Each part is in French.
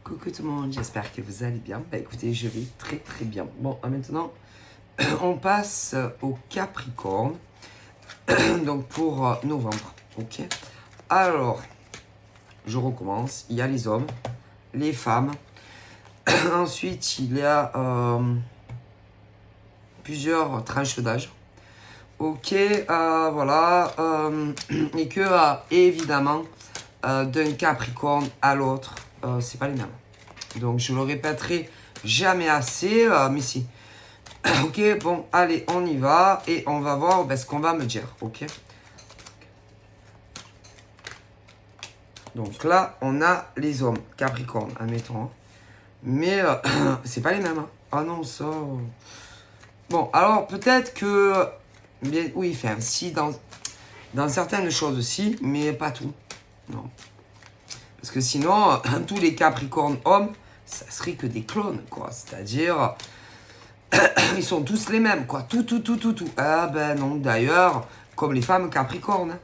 Coucou tout le monde, j'espère que vous allez bien. Bah écoutez, je vais très très bien. Bon, maintenant, on passe au Capricorne. Donc pour novembre, ok. Alors, je recommence. Il y a les hommes, les femmes. Ensuite, il y a plusieurs tranches d'âge. Ok, voilà. Et que, évidemment, d'un Capricorne à l'autre, c'est pas les mêmes. Donc, je le répéterai jamais assez, mais si. Ok, bon, allez, on y va et on va voir ce qu'on va me dire, ok. Donc là, on a les hommes, Capricorne, admettons. Hein. Mais c'est pas les mêmes. Hein. Ah non, ça... Bon, alors peut-être que... Bien, oui, enfin, si, dans certaines choses aussi, mais pas tout. Non. Parce que sinon, tous les Capricornes hommes, ça serait que des clones, quoi. C'est-à-dire... Ils sont tous les mêmes, quoi. Tout. Ah ben non, d'ailleurs, comme les femmes Capricorne, hein.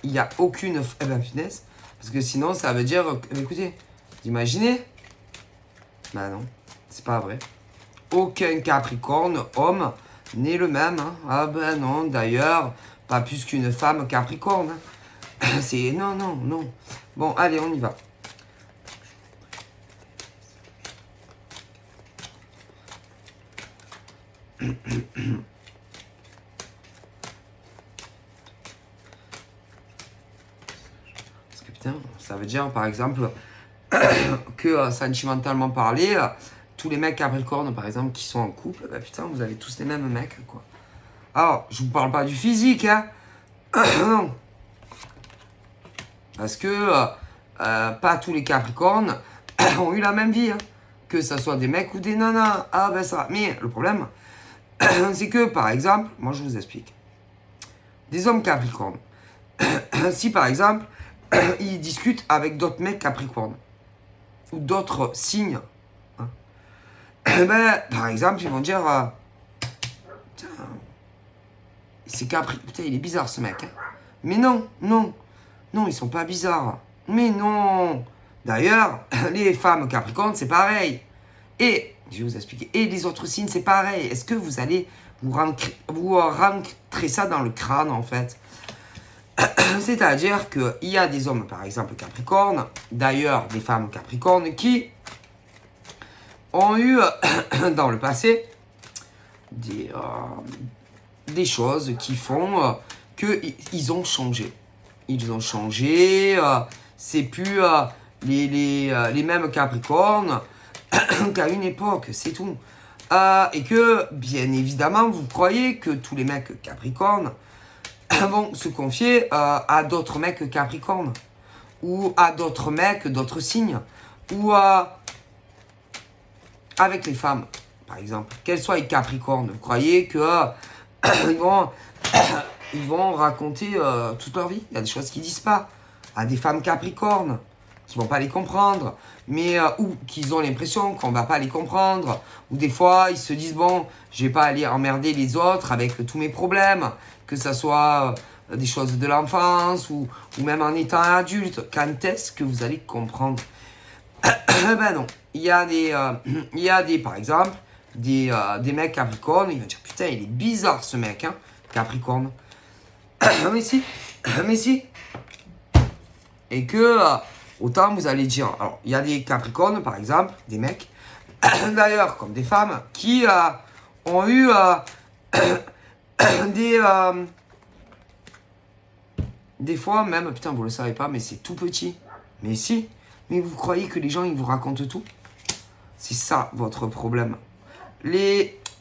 Il n'y a aucune... Eh ben, punaise. Parce que sinon, ça veut dire... Écoutez, vous imaginez? Ben non, c'est pas vrai. Aucun Capricorne, homme, n'est le même. Hein. Ah ben non, d'ailleurs, pas plus qu'une femme Capricorne. Hein. C'est... Non. Bon, allez, on y va. Parce que putain, ça veut dire, par exemple, que sentimentalement parlé, tous les mecs Capricorne, par exemple, qui sont en couple, bah putain, vous avez tous les mêmes mecs, quoi. Alors, je vous parle pas du physique, hein. Non. Parce que pas tous les Capricornes ont eu la même vie, hein. Que ce soit des mecs ou des nanas. Ah ben ça. Mais le problème, c'est que, par exemple, moi je vous explique. Des hommes Capricornes, si par exemple, ils discutent avec d'autres mecs Capricornes, ou d'autres signes, hein, ben, par exemple, ils vont dire putain, c'est Capri, putain, il est bizarre ce mec. Hein. Mais non, ils sont pas bizarres. Mais non. D'ailleurs, les femmes Capricornes, c'est pareil. Et, je vais vous expliquer, et les autres signes, c'est pareil. Est-ce que vous allez vous rentrer ça dans le crâne, en fait? C'est-à-dire qu'il y a des hommes, par exemple, Capricorne, d'ailleurs, des femmes Capricornes, qui ont eu, dans le passé, des choses qui font qu'ils ont changé. Ils ont changé, c'est plus les mêmes Capricornes qu'à une époque, c'est tout. Et que, bien évidemment, vous croyez que tous les mecs Capricornes vont se confier à d'autres mecs Capricornes, ou à d'autres mecs, d'autres signes, ou avec les femmes, par exemple, qu'elles soient les Capricornes, vous croyez que ils vont raconter toute leur vie. Il y a des choses qu'ils disent pas à des femmes Capricornes, qui vont pas les comprendre, mais ou qu'ils ont l'impression qu'on va pas les comprendre, ou des fois ils se disent bon, je vais pas aller emmerder les autres avec tous mes problèmes, que ça soit des choses de l'enfance ou même en étant adulte. Quand est-ce que vous allez comprendre? Ben non, il y a des par exemple des mecs Capricorne, ils vont dire putain, il est bizarre ce mec, hein, Capricorne. mais si. Et que autant vous allez dire, alors il y a des Capricornes par exemple, des mecs, d'ailleurs comme des femmes, qui ont eu des fois même, putain vous le savez pas, mais c'est tout petit. Mais si, mais vous croyez que les gens ils vous racontent tout? C'est ça votre problème. Oh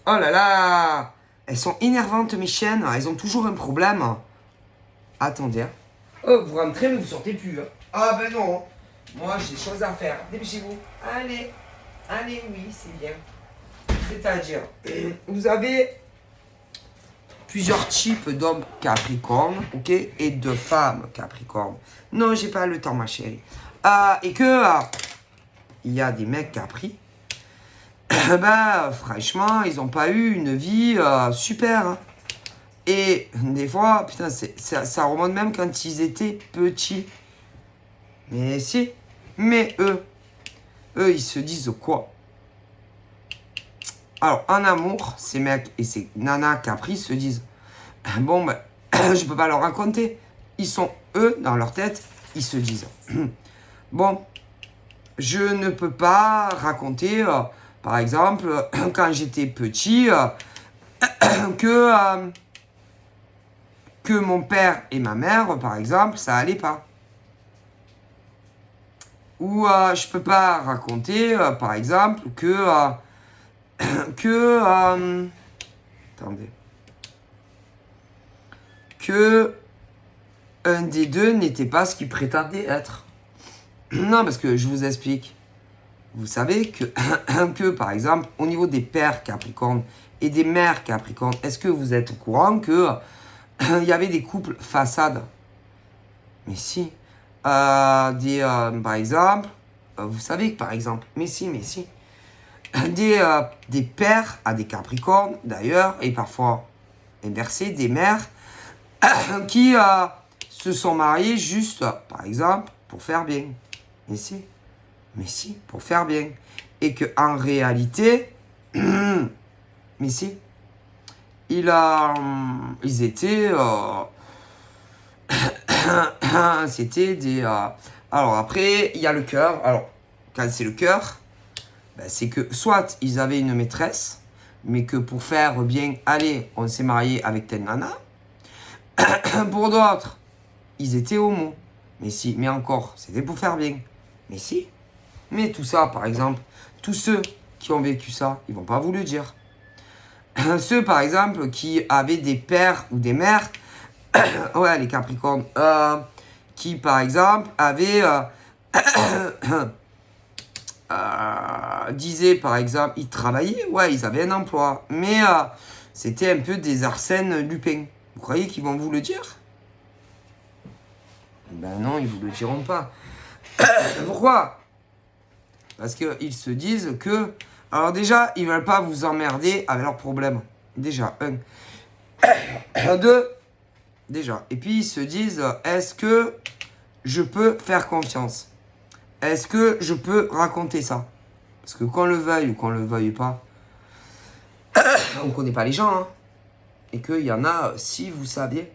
là là, elles sont énervantes mes chiennes, elles ont toujours un problème. Attendez. Hein. Oh, vous rentrez mais vous sortez plus. Hein. Ah ben non, moi j'ai des choses à faire. Dépêchez-vous. Allez, oui, c'est bien. C'est-à-dire, vous avez plusieurs types d'hommes Capricorne, ok, et de femmes Capricorne. Non, j'ai pas le temps, ma chérie. Et que il y a des mecs Capri. Ben, franchement, ils ont pas eu une vie super. Hein. Et des fois, putain, ça remonte même quand ils étaient petits. Mais si. Mais eux, eux, ils se disent quoi? Alors, en amour, ces mecs et ces nanas Capri se disent, bon, ben, je peux pas leur raconter. Ils sont, eux, dans leur tête, ils se disent, bon, je ne peux pas raconter, par exemple, quand j'étais petit, que mon père et ma mère, par exemple, ça allait pas. Ou je peux pas raconter, par exemple, attendez, que un des deux n'était pas ce qu'il prétendait être. Non, parce que je vous explique. Vous savez que par exemple, au niveau des pères Capricorne et des mères Capricorne, est-ce que vous êtes au courant que il y avait des couples façades? Mais si. Par exemple, vous savez que par exemple, mais si. Des pères à des Capricornes, d'ailleurs, et parfois inversé, des mères qui se sont mariés juste, par exemple, pour faire bien. Mais si, pour faire bien. Et que en réalité, mais si, ils étaient, c'était des. Alors après, il y a le cœur. Alors, quand c'est le cœur, ben, c'est que soit ils avaient une maîtresse, mais que pour faire bien, allez, on s'est marié avec telle nana. Pour d'autres, ils étaient homo. Mais si, mais encore, c'était pour faire bien. Mais si. Mais tout ça, par exemple, tous ceux qui ont vécu ça, ils vont pas vous le dire. Ceux, par exemple, qui avaient des pères ou des mères, ouais, les Capricornes, qui, par exemple, avaient, disaient, par exemple, ils travaillaient, ouais, ils avaient un emploi, mais c'était un peu des Arsène Lupin. Vous croyez qu'ils vont vous le dire? Ben non, ils vous le diront pas. Pourquoi? Parce qu'ils se disent que... Alors déjà, ils veulent pas vous emmerder avec leurs problèmes. Déjà, un. Deux. Déjà. Et puis ils se disent, est-ce que je peux faire confiance? Est-ce que je peux raconter ça? Parce que qu'on le veuille ou qu'on le veuille pas, on connaît pas les gens. Hein. Et qu'il y en a, si vous saviez.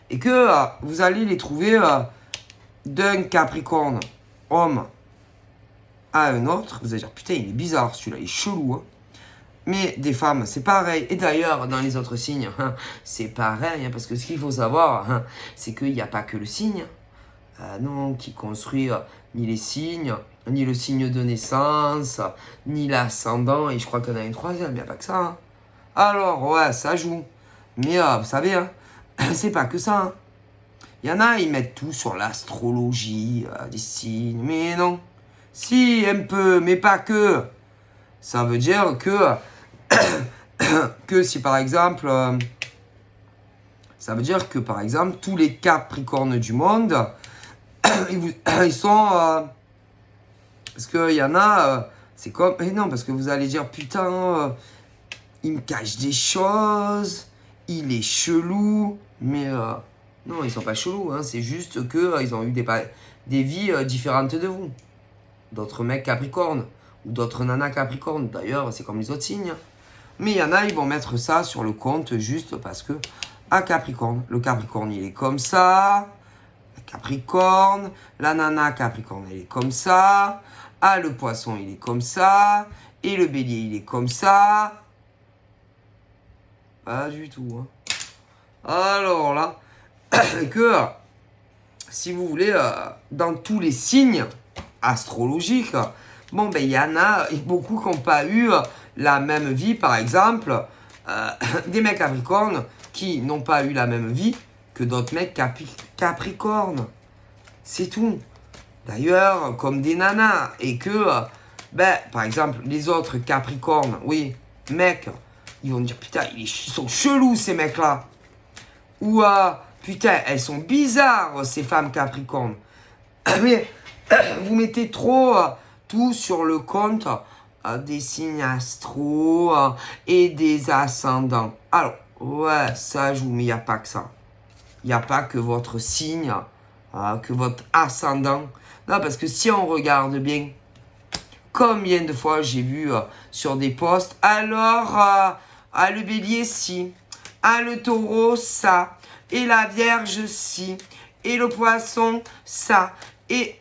Et que vous allez les trouver d'un Capricorne homme à un autre. Vous allez dire, putain, il est bizarre celui-là, il est chelou. Hein. Mais des femmes, c'est pareil. Et d'ailleurs, dans les autres signes, c'est pareil. Hein, parce que ce qu'il faut savoir, c'est qu'il n'y a pas que le signe. Non, qui construit ni les signes, ni le signe de naissance, ni l'ascendant. Et je crois qu'il y en a une troisième, il n'y a pas que ça. Hein. Alors, ouais, ça joue. Mais vous savez, hein, c'est pas que ça. Hein. Il y en a, ils mettent tout sur l'astrologie, des signes. Mais non. Si, un peu, mais pas que. Ça veut dire que si par exemple, ça veut dire que par exemple, tous les Capricornes du monde, ils sont, parce qu'il y en a, c'est comme, mais non, parce que vous allez dire, putain, il me cache des choses, il est chelou, mais non, ils sont pas chelous, hein, c'est juste que ils ont eu des vies différentes de vous. D'autres mecs Capricornes, ou d'autres nanas Capricornes. D'ailleurs, c'est comme les autres signes. Mais il y en a, ils vont mettre ça sur le compte juste parce que, à Capricorne, le Capricorne, il est comme ça. Le Capricorne, la nana Capricorne, elle est comme ça. Ah, le Poisson, il est comme ça. Et le Bélier, il est comme ça. Pas du tout. Hein. Alors là, que, si vous voulez, dans tous les signes astrologiques, bon, ben, il y en a beaucoup qui n'ont pas eu la même vie, par exemple, des mecs Capricornes qui n'ont pas eu la même vie que d'autres mecs Capricornes. C'est tout. D'ailleurs, comme des nanas. Et que, ben, par exemple, les autres Capricornes, oui, mecs, ils vont dire, putain, ils sont chelous, ces mecs-là. Ou, putain, elles sont bizarres, ces femmes Capricornes. Mais, vous mettez trop tout sur le compte des signes astro et des ascendants. Alors, ouais, ça joue, mais il n'y a pas que ça. Il n'y a pas que votre signe, que votre ascendant. Non, parce que si on regarde bien, Combien de fois j'ai vu sur des posts, alors, le bélier, si, le taureau, ça, et la vierge, si, et le poisson, ça, et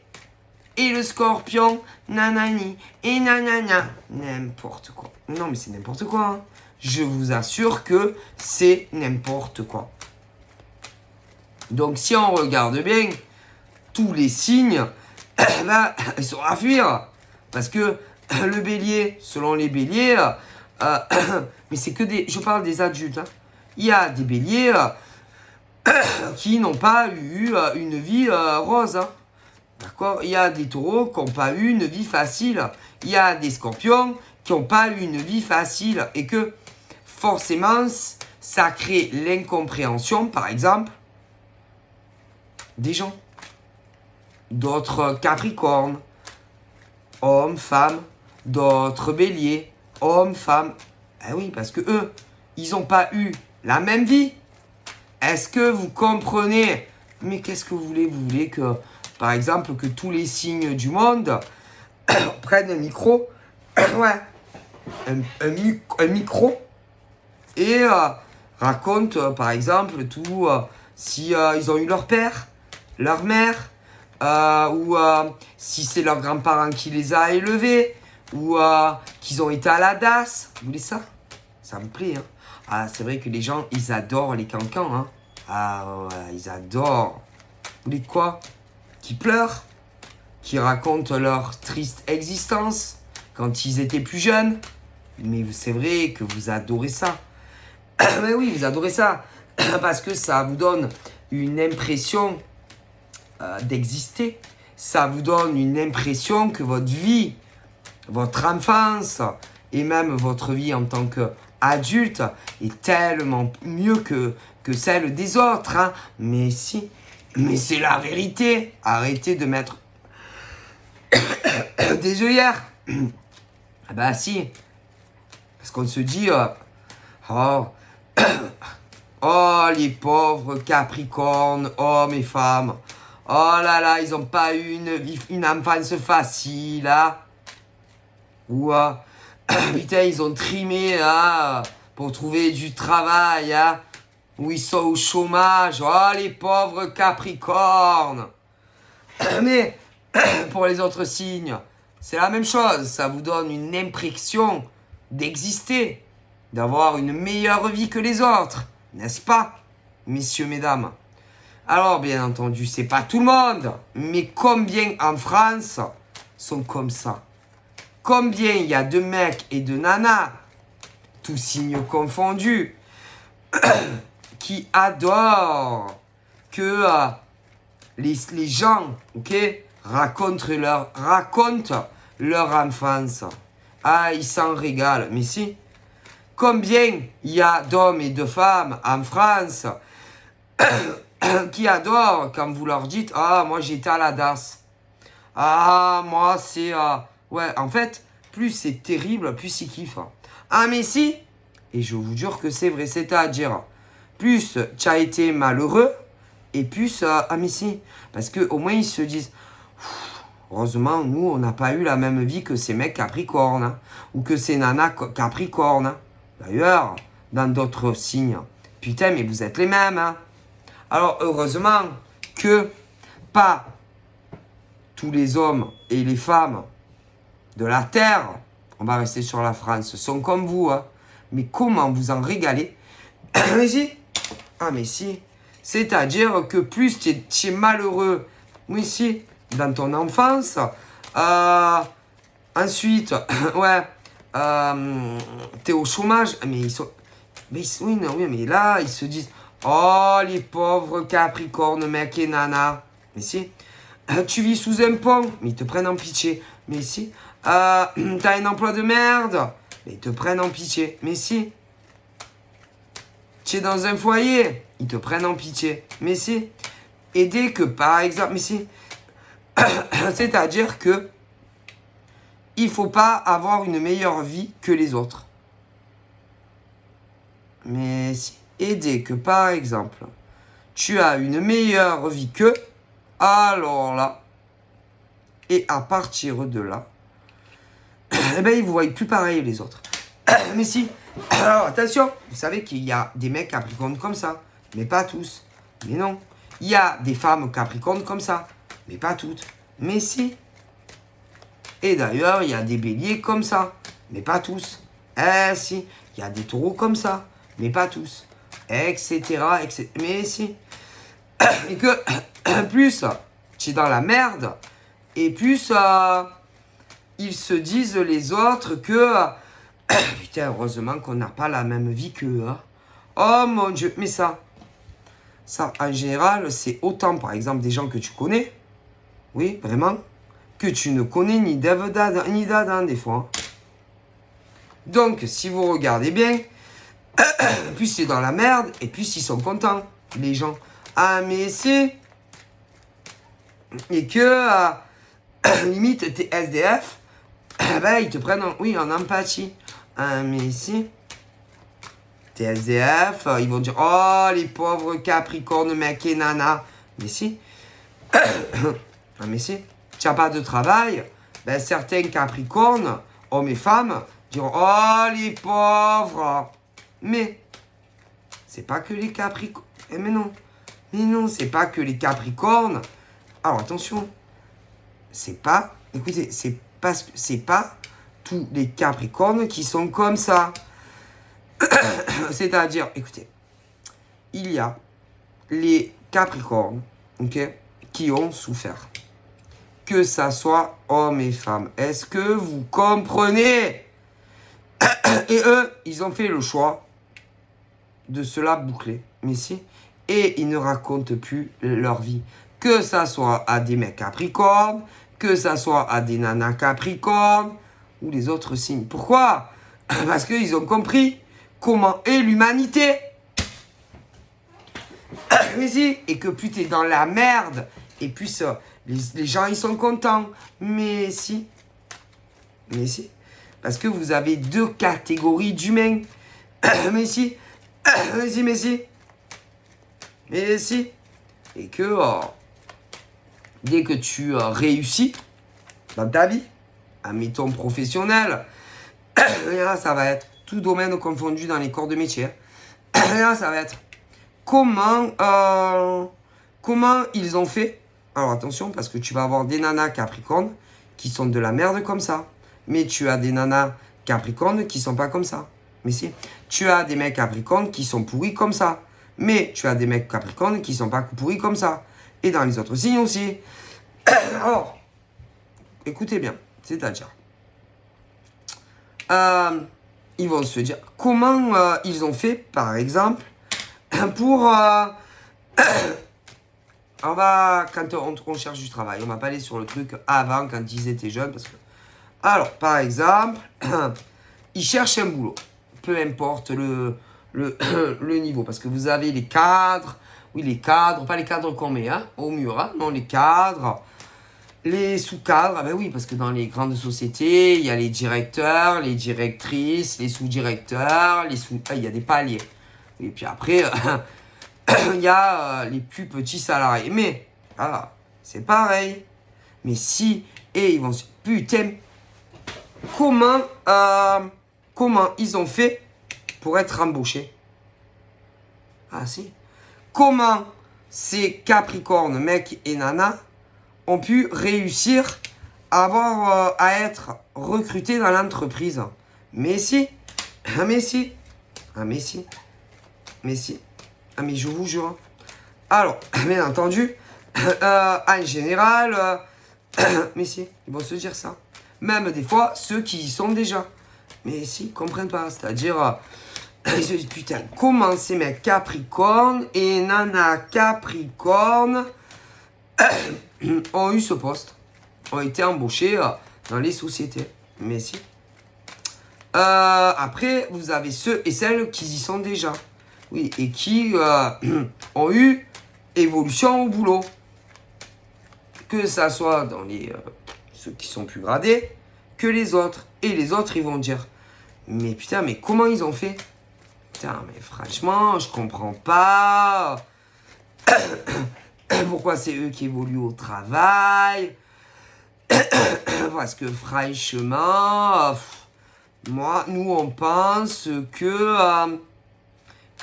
le scorpion, nanani, et nanana, n'importe quoi. Non, mais c'est n'importe quoi, hein. Je vous assure que c'est n'importe quoi. Donc, si on regarde bien, tous les signes, ils sont à fuir. Parce que le bélier, selon les béliers, mais c'est que des... Je parle des adultes. Hein. Il y a des béliers qui n'ont pas eu une vie rose. Hein. D'accord? Il y a des taureaux qui n'ont pas eu une vie facile. Il y a des scorpions qui n'ont pas eu une vie facile. Et que forcément, ça crée l'incompréhension, par exemple, des gens. D'autres capricornes, hommes, femmes, d'autres béliers, hommes, femmes. Eh oui, parce que eux, ils n'ont pas eu la même vie. Est-ce que vous comprenez? Mais qu'est-ce que vous voulez? Vous voulez que, par exemple, que tous les signes du monde prennent un micro, ouais, un micro, et racontent, par exemple, tout, si ils ont eu leur père, leur mère, ou si c'est leurs grands-parents qui les a élevés, ou qu'ils ont été à la DAS. Vous voulez ça? Ça me plaît, hein. Ah, c'est vrai que les gens, ils adorent les cancans, hein. Ah, ouais, ils adorent. Vous voulez quoi? Qui pleurent, qui racontent leur triste existence quand ils étaient plus jeunes. Mais c'est vrai que vous adorez ça. Mais oui, vous adorez ça. Parce que ça vous donne une impression d'exister. Ça vous donne une impression que votre vie, votre enfance et même votre vie en tant qu'adulte est tellement mieux que celle des autres. Hein. Mais si, mais c'est la vérité. Arrêtez de mettre des œillères. Ah bah si. Parce qu'on se dit, oh, oh les pauvres capricornes, hommes et femmes. Oh là là, ils n'ont pas eu une enfance facile, hein. Ou, putain, ils ont trimé, hein, pour trouver du travail, hein. Ou ils sont au chômage. Oh, les pauvres capricornes. Mais, pour les autres signes, c'est la même chose. Ça vous donne une impression d'exister, d'avoir une meilleure vie que les autres. N'est-ce pas, messieurs, mesdames? Alors, bien entendu, c'est pas tout le monde, mais combien en France sont comme ça? Combien il y a de mecs et de nanas, tous signes confondus, qui adorent que les gens, ok, racontent leur enfance. Ah, ils s'en régalent. Mais si, combien il y a d'hommes et de femmes en France qui adorent quand vous leur dites « Ah, moi j'étais à la DAS. Ah, moi c'est... Ouais, en fait, plus c'est terrible, plus ils kiffent. Ah, mais si, et je vous jure que c'est vrai, c'est-à-dire, plus tu as été malheureux, et plus... ah, mais si, parce qu'au moins ils se disent « Heureusement, nous, on n'a pas eu la même vie que ces mecs capricornes, hein, ou que ces nanas capricornes. Hein. D'ailleurs, dans d'autres signes, putain, mais vous êtes les mêmes, hein. Alors, heureusement que pas tous les hommes et les femmes de la Terre, on va rester sur la France, sont comme vous. Hein. Mais comment vous en régalez? Mais si. Ah, mais si. C'est-à-dire que plus tu es malheureux, oui, si, dans ton enfance, ensuite, ouais, tu es au chômage, mais ils sont... oui, non, oui, mais là, ils se disent... Oh, les pauvres capricornes, mec et nana. Mais si. Tu vis sous un pont. Mais ils te prennent en pitié. Mais si. T'as un emploi de merde. Mais ils te prennent en pitié. Mais si. Tu es dans un foyer. Ils te prennent en pitié. Mais si. Et dès que, par exemple... Mais si. C'est-à-dire que il faut pas avoir une meilleure vie que les autres. Mais si. Et dès que, par exemple, tu as une meilleure vie qu'eux, alors là, et à partir de là, eh ben, ils vous voient plus pareil, les autres. Mais si. Alors, attention, vous savez qu'il y a des mecs Capricornes comme ça, mais pas tous. Mais non. Il y a des femmes Capricornes comme ça, mais pas toutes. Mais si. Et d'ailleurs, il y a des béliers comme ça, mais pas tous. Eh si. Il y a des taureaux comme ça, mais pas tous. Etc. etc. Mais si. Et que plus tu es dans la merde, et plus ils se disent les autres que putain, heureusement qu'on n'a pas la même vie qu'eux. Hein. Oh mon Dieu, mais ça en général, c'est autant par exemple des gens que tu connais, oui, vraiment, que tu ne connais ni d'Eve ni d'Adam des fois. Donc, si vous regardez bien, plus c'est dans la merde, et plus ils sont contents, les gens. Ah, mais c'est... Et que, limite, t'es SDF, ben, ils te prennent en empathie. Ah, mais si... T'es SDF, ils vont dire, oh, les pauvres Capricornes, mec et nana. Mais si... Ah, mais si... Tu n'as pas de travail, ben, certains Capricornes, hommes et femmes, diront, oh, les pauvres. Mais... C'est pas que les Capricornes... Mais non, c'est pas que les Capricornes. Alors attention, c'est pas, écoutez, c'est pas tous les Capricornes qui sont comme ça. C'est-à-dire, écoutez, il y a les Capricornes, ok, qui ont souffert. Que ça soit hommes et femmes. Est-ce que vous comprenez? Et eux, ils ont fait le choix de se la boucler. Mais si. Et ils ne racontent plus leur vie. Que ça soit à des mecs Capricornes, que ça soit à des nanas Capricornes, ou les autres signes. Pourquoi? Parce qu'ils ont compris comment est l'humanité. Mais si. Et que plus t'es dans la merde, et plus les gens ils sont contents. Mais si. Mais si. Parce que vous avez deux catégories d'humains. Mais si. Mais si, mais si. Mais si. Et que dès que tu réussis dans ta vie, admettons professionnel, là, ça va être tout domaine confondu dans les corps de métier. Là, ça va être comment ils ont fait. Alors attention, parce que tu vas avoir des nanas Capricornes qui sont de la merde comme ça. Mais tu as des nanas Capricornes qui sont pas comme ça. Mais si. Tu as des mecs Capricornes qui sont pourris comme ça. Mais tu as des mecs Capricornes qui sont pas pourris comme ça. Et dans les autres signes aussi. Alors, écoutez bien. C'est-à-dire, ils vont se dire comment ils ont fait, par exemple, pour... quand on cherche du travail, on va pas aller sur le truc avant, quand ils étaient jeunes, parce que... Alors, par exemple, ils cherchent un boulot. Peu importe le niveau, parce que vous avez les cadres, oui, les cadres, pas les cadres qu'on met au mur, non, les cadres, les sous-cadres, ben oui, parce que dans les grandes sociétés, il y a les directeurs, les directrices, les sous-directeurs, il y a des paliers. Et puis après, il y a les plus petits salariés. Mais, c'est pareil. Mais si, et ils vont se dire, putain, comment ils ont fait pour être embauchés? Ah si. Comment ces Capricornes, mecs et nanas, ont pu réussir à être recrutés dans l'entreprise? Mais si. Ah mais si. Ah mais si. Mais si. Ah mais je vous jure. Alors, bien entendu, en général, mais si, ils vont se dire ça. Même des fois, ceux qui y sont déjà. Mais si, ils comprennent pas. C'est-à-dire, ils se disent, putain, comment ces mecs Capricorne et nana Capricorne ont eu ce poste, ont été embauchés dans les sociétés. Mais si. Après, vous avez ceux et celles qui y sont déjà. Oui, et qui ont eu évolution au boulot. Que ça soit dans ceux qui sont plus gradés que les autres. Et les autres, ils vont dire, mais putain, mais comment ils ont fait? Putain, mais franchement, je comprends pas. Pourquoi c'est eux qui évoluent au travail? Parce que franchement, nous on pense que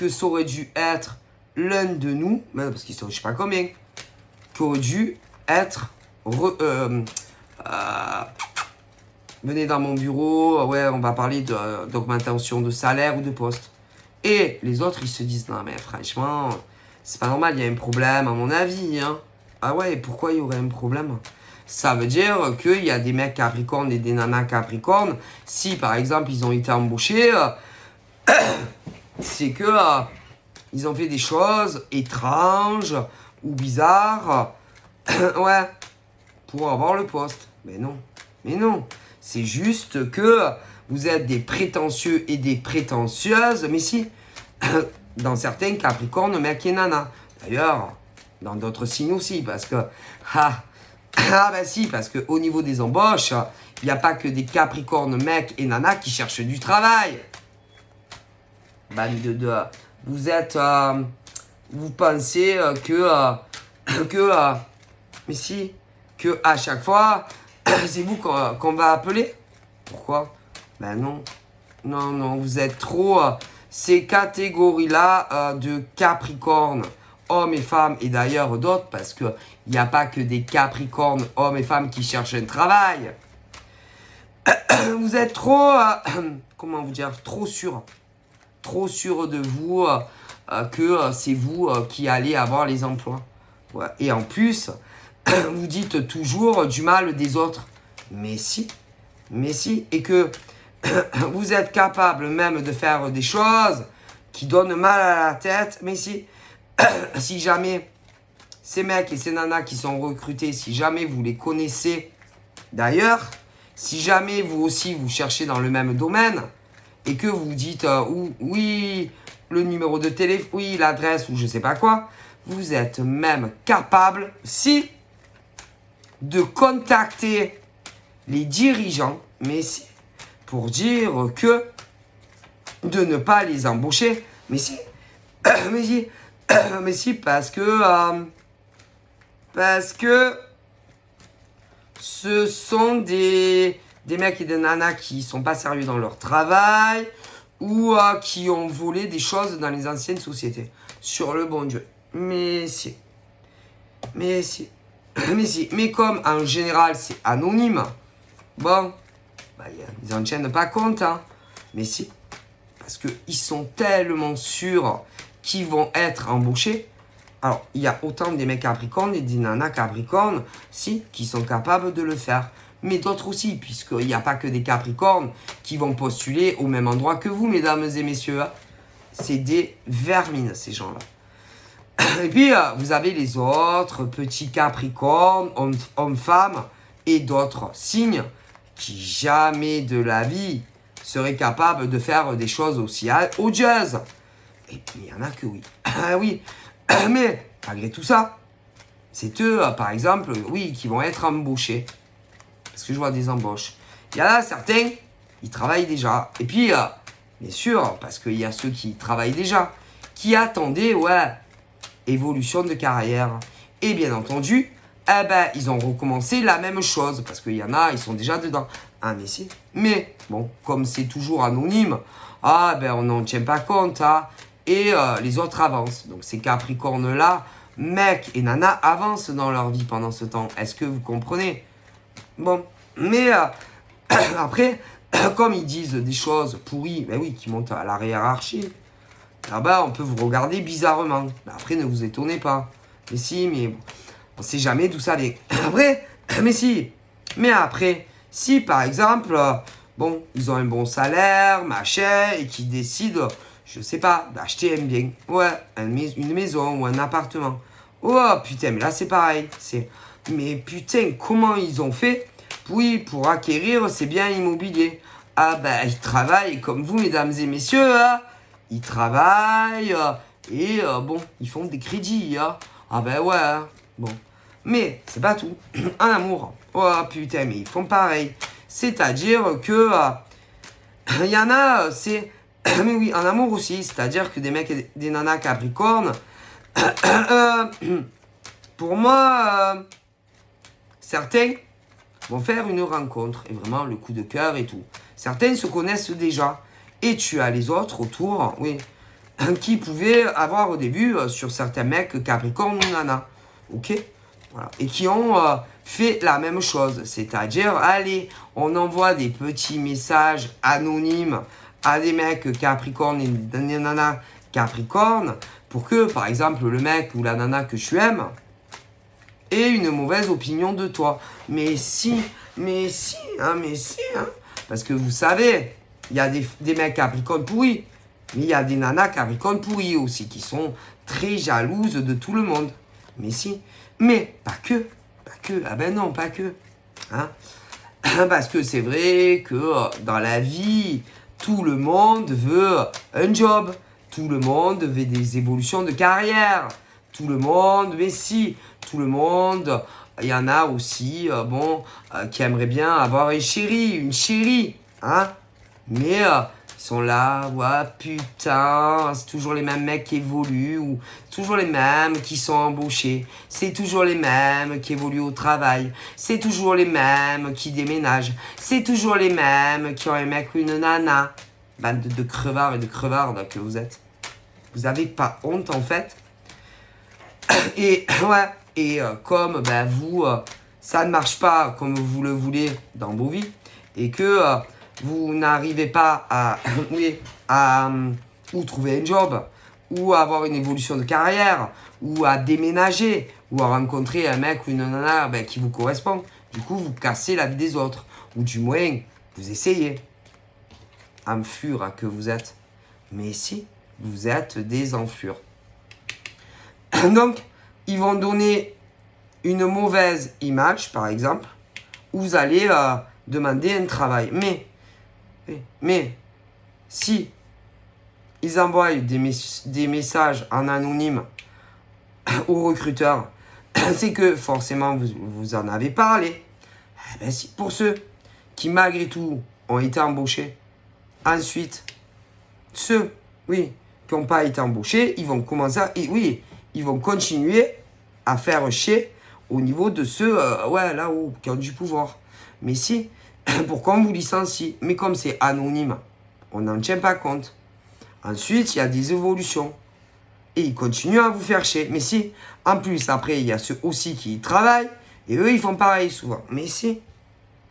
ça aurait dû être l'un de nous, parce qu'ils sont je sais pas combien, qui aurait dû être venez dans mon bureau, ouais, on va parler d'augmentation de salaire ou de poste. Et les autres, ils se disent, non mais franchement, c'est pas normal, il y a un problème à mon avis. Hein. Ah ouais, et pourquoi il y aurait un problème? Ça veut dire qu'il y a des mecs capricornes et des nanas capricornes. Si par exemple ils ont été embauchés, c'est que ils ont fait des choses étranges ou bizarres. Ouais, pour avoir le poste. Mais non. C'est juste que vous êtes des prétentieux et des prétentieuses. Mais si, dans certains capricornes, mec et nana. D'ailleurs, dans d'autres signes aussi, parce que... ben si, parce qu'au niveau des embauches, il n'y a pas que des capricornes, mecs et nanas qui cherchent du travail. Vous êtes... vous pensez mais si, que à chaque fois, c'est vous qu'on va appeler. Pourquoi? Ben non. Non, vous êtes trop... ces catégories-là de Capricorne, hommes et femmes, et d'ailleurs d'autres, parce qu'il n'y a pas que des Capricornes, hommes et femmes qui cherchent un travail. Vous êtes trop... comment vous dire? Trop sûr de vous que c'est vous qui allez avoir les emplois. Ouais. Et en plus... vous dites toujours du mal des autres. Mais si. Et que vous êtes capable même de faire des choses qui donnent mal à la tête. Mais si. Si jamais ces mecs et ces nanas qui sont recrutés, si jamais vous les connaissez d'ailleurs, si jamais vous aussi vous cherchez dans le même domaine et que vous dites oui, le numéro de téléphone, oui, l'adresse ou je sais pas quoi, vous êtes même capable, si, de contacter les dirigeants, mais si, pour dire que de ne pas les embaucher, mais si, parce que ce sont des mecs et des nanas qui sont pas sérieux dans leur travail ou qui ont volé des choses dans les anciennes sociétés. Sur le bon Dieu. Mais comme en général c'est anonyme, bon, ils n'en tiennent pas compte, hein. Mais si, parce qu'ils sont tellement sûrs qu'ils vont être embauchés. Alors, il y a autant des mecs capricornes et des nanas capricornes, si, qui sont capables de le faire. Mais d'autres aussi, puisqu'il n'y a pas que des capricornes qui vont postuler au même endroit que vous, mesdames et messieurs. C'est des vermines, ces gens-là. Et puis, vous avez les autres petits capricornes, hommes-femmes, et d'autres signes qui jamais de la vie seraient capables de faire des choses aussi odieuses. Et puis, il y en a que oui. Oui, mais malgré tout ça, c'est eux, par exemple, oui, qui vont être embauchés. Parce que je vois des embauches. Il y en a certains, ils travaillent déjà. Et puis, bien sûr, parce qu'il y a ceux qui travaillent déjà, qui attendaient, évolution de carrière. Et bien entendu, ils ont recommencé la même chose. Parce qu'il y en a, ils sont déjà dedans. Ah, mais si. Mais, bon, comme c'est toujours anonyme, on n'en tient pas compte, hein. Et les autres avancent. Donc, ces Capricornes-là, mecs et nanas, avancent dans leur vie pendant ce temps. Est-ce que vous comprenez? Bon, mais après, comme ils disent des choses pourries, qui montent à la hiérarchie, on peut vous regarder bizarrement. Après, ne vous étonnez pas. Mais si, mais on sait jamais d'où ça vient. Après, mais après, si par exemple, ils ont un bon salaire, machin, et qu'ils décident, je sais pas, d'acheter un bien, une maison ou un appartement. Oh putain, mais là c'est pareil. Mais putain, comment ils ont fait pour acquérir ces biens immobiliers? Ils travaillent comme vous, mesdames et messieurs, hein. Ils travaillent et ils font des crédits, hein. Hein. Bon. Mais c'est pas tout. En amour, oh putain, mais ils font pareil. C'est-à-dire que il y en a, mais oui, en amour aussi, c'est-à-dire que des mecs et des nanas capricornes, pour moi, certains, vont faire une rencontre. Et vraiment, le coup de cœur et tout. Certains se connaissent déjà. Et tu as les autres autour, oui, qui pouvaient avoir au début sur certains mecs Capricorne ou Nana. Ok? Voilà. Et qui ont fait la même chose. C'est-à-dire, allez, on envoie des petits messages anonymes à des mecs Capricorne et des nanas Capricorne pour que, par exemple, le mec ou la nana que tu aimes ait une mauvaise opinion de toi. Mais si, hein. Parce que vous savez, il y a des mecs Capricorne pourris, mais il y a des nanas Capricorne pourris aussi qui sont très jalouses de tout le monde. Mais si, mais pas que. Ah ben non, pas que. Hein? Parce que c'est vrai que dans la vie, tout le monde veut un job. Tout le monde veut des évolutions de carrière. Tout le monde, mais si, tout le monde, il y en a aussi, qui aimeraient bien avoir une chérie, hein. Mais ils sont là, ouais, putain, c'est toujours les mêmes mecs qui évoluent, ou c'est toujours les mêmes qui sont embauchés, c'est toujours les mêmes qui évoluent au travail, c'est toujours les mêmes qui déménagent, c'est toujours les mêmes qui ont un mec ou une nana. Bande de crevards et de crevardes que vous êtes. Vous avez pas honte en fait. Et ouais, et comme vous, ça ne marche pas comme vous le voulez dans vos vies, et que vous n'arrivez pas à, ou trouver un job, ou à avoir une évolution de carrière, ou à déménager, ou à rencontrer un mec ou une nana qui vous correspond. Du coup, vous cassez la vie des autres, ou du moins, vous essayez. Enflure que vous êtes. Mais si, vous êtes des enflures. Donc, ils vont donner une mauvaise image, par exemple, où vous allez demander un travail. Mais, si ils envoient des messages en anonyme aux recruteurs, c'est que forcément vous en avez parlé. Eh ben, si, pour ceux qui, malgré tout, ont été embauchés, ensuite, ceux, qui n'ont pas été embauchés, ils vont commencer ils vont continuer à faire chier au niveau de ceux, là-haut, qui ont du pouvoir. Mais si, pourquoi on vous licencie? Mais comme c'est anonyme, on n'en tient pas compte. Ensuite, il y a des évolutions. Et ils continuent à vous faire chier. Mais si, en plus, après, il y a ceux aussi qui travaillent, et eux, ils font pareil souvent. Mais si,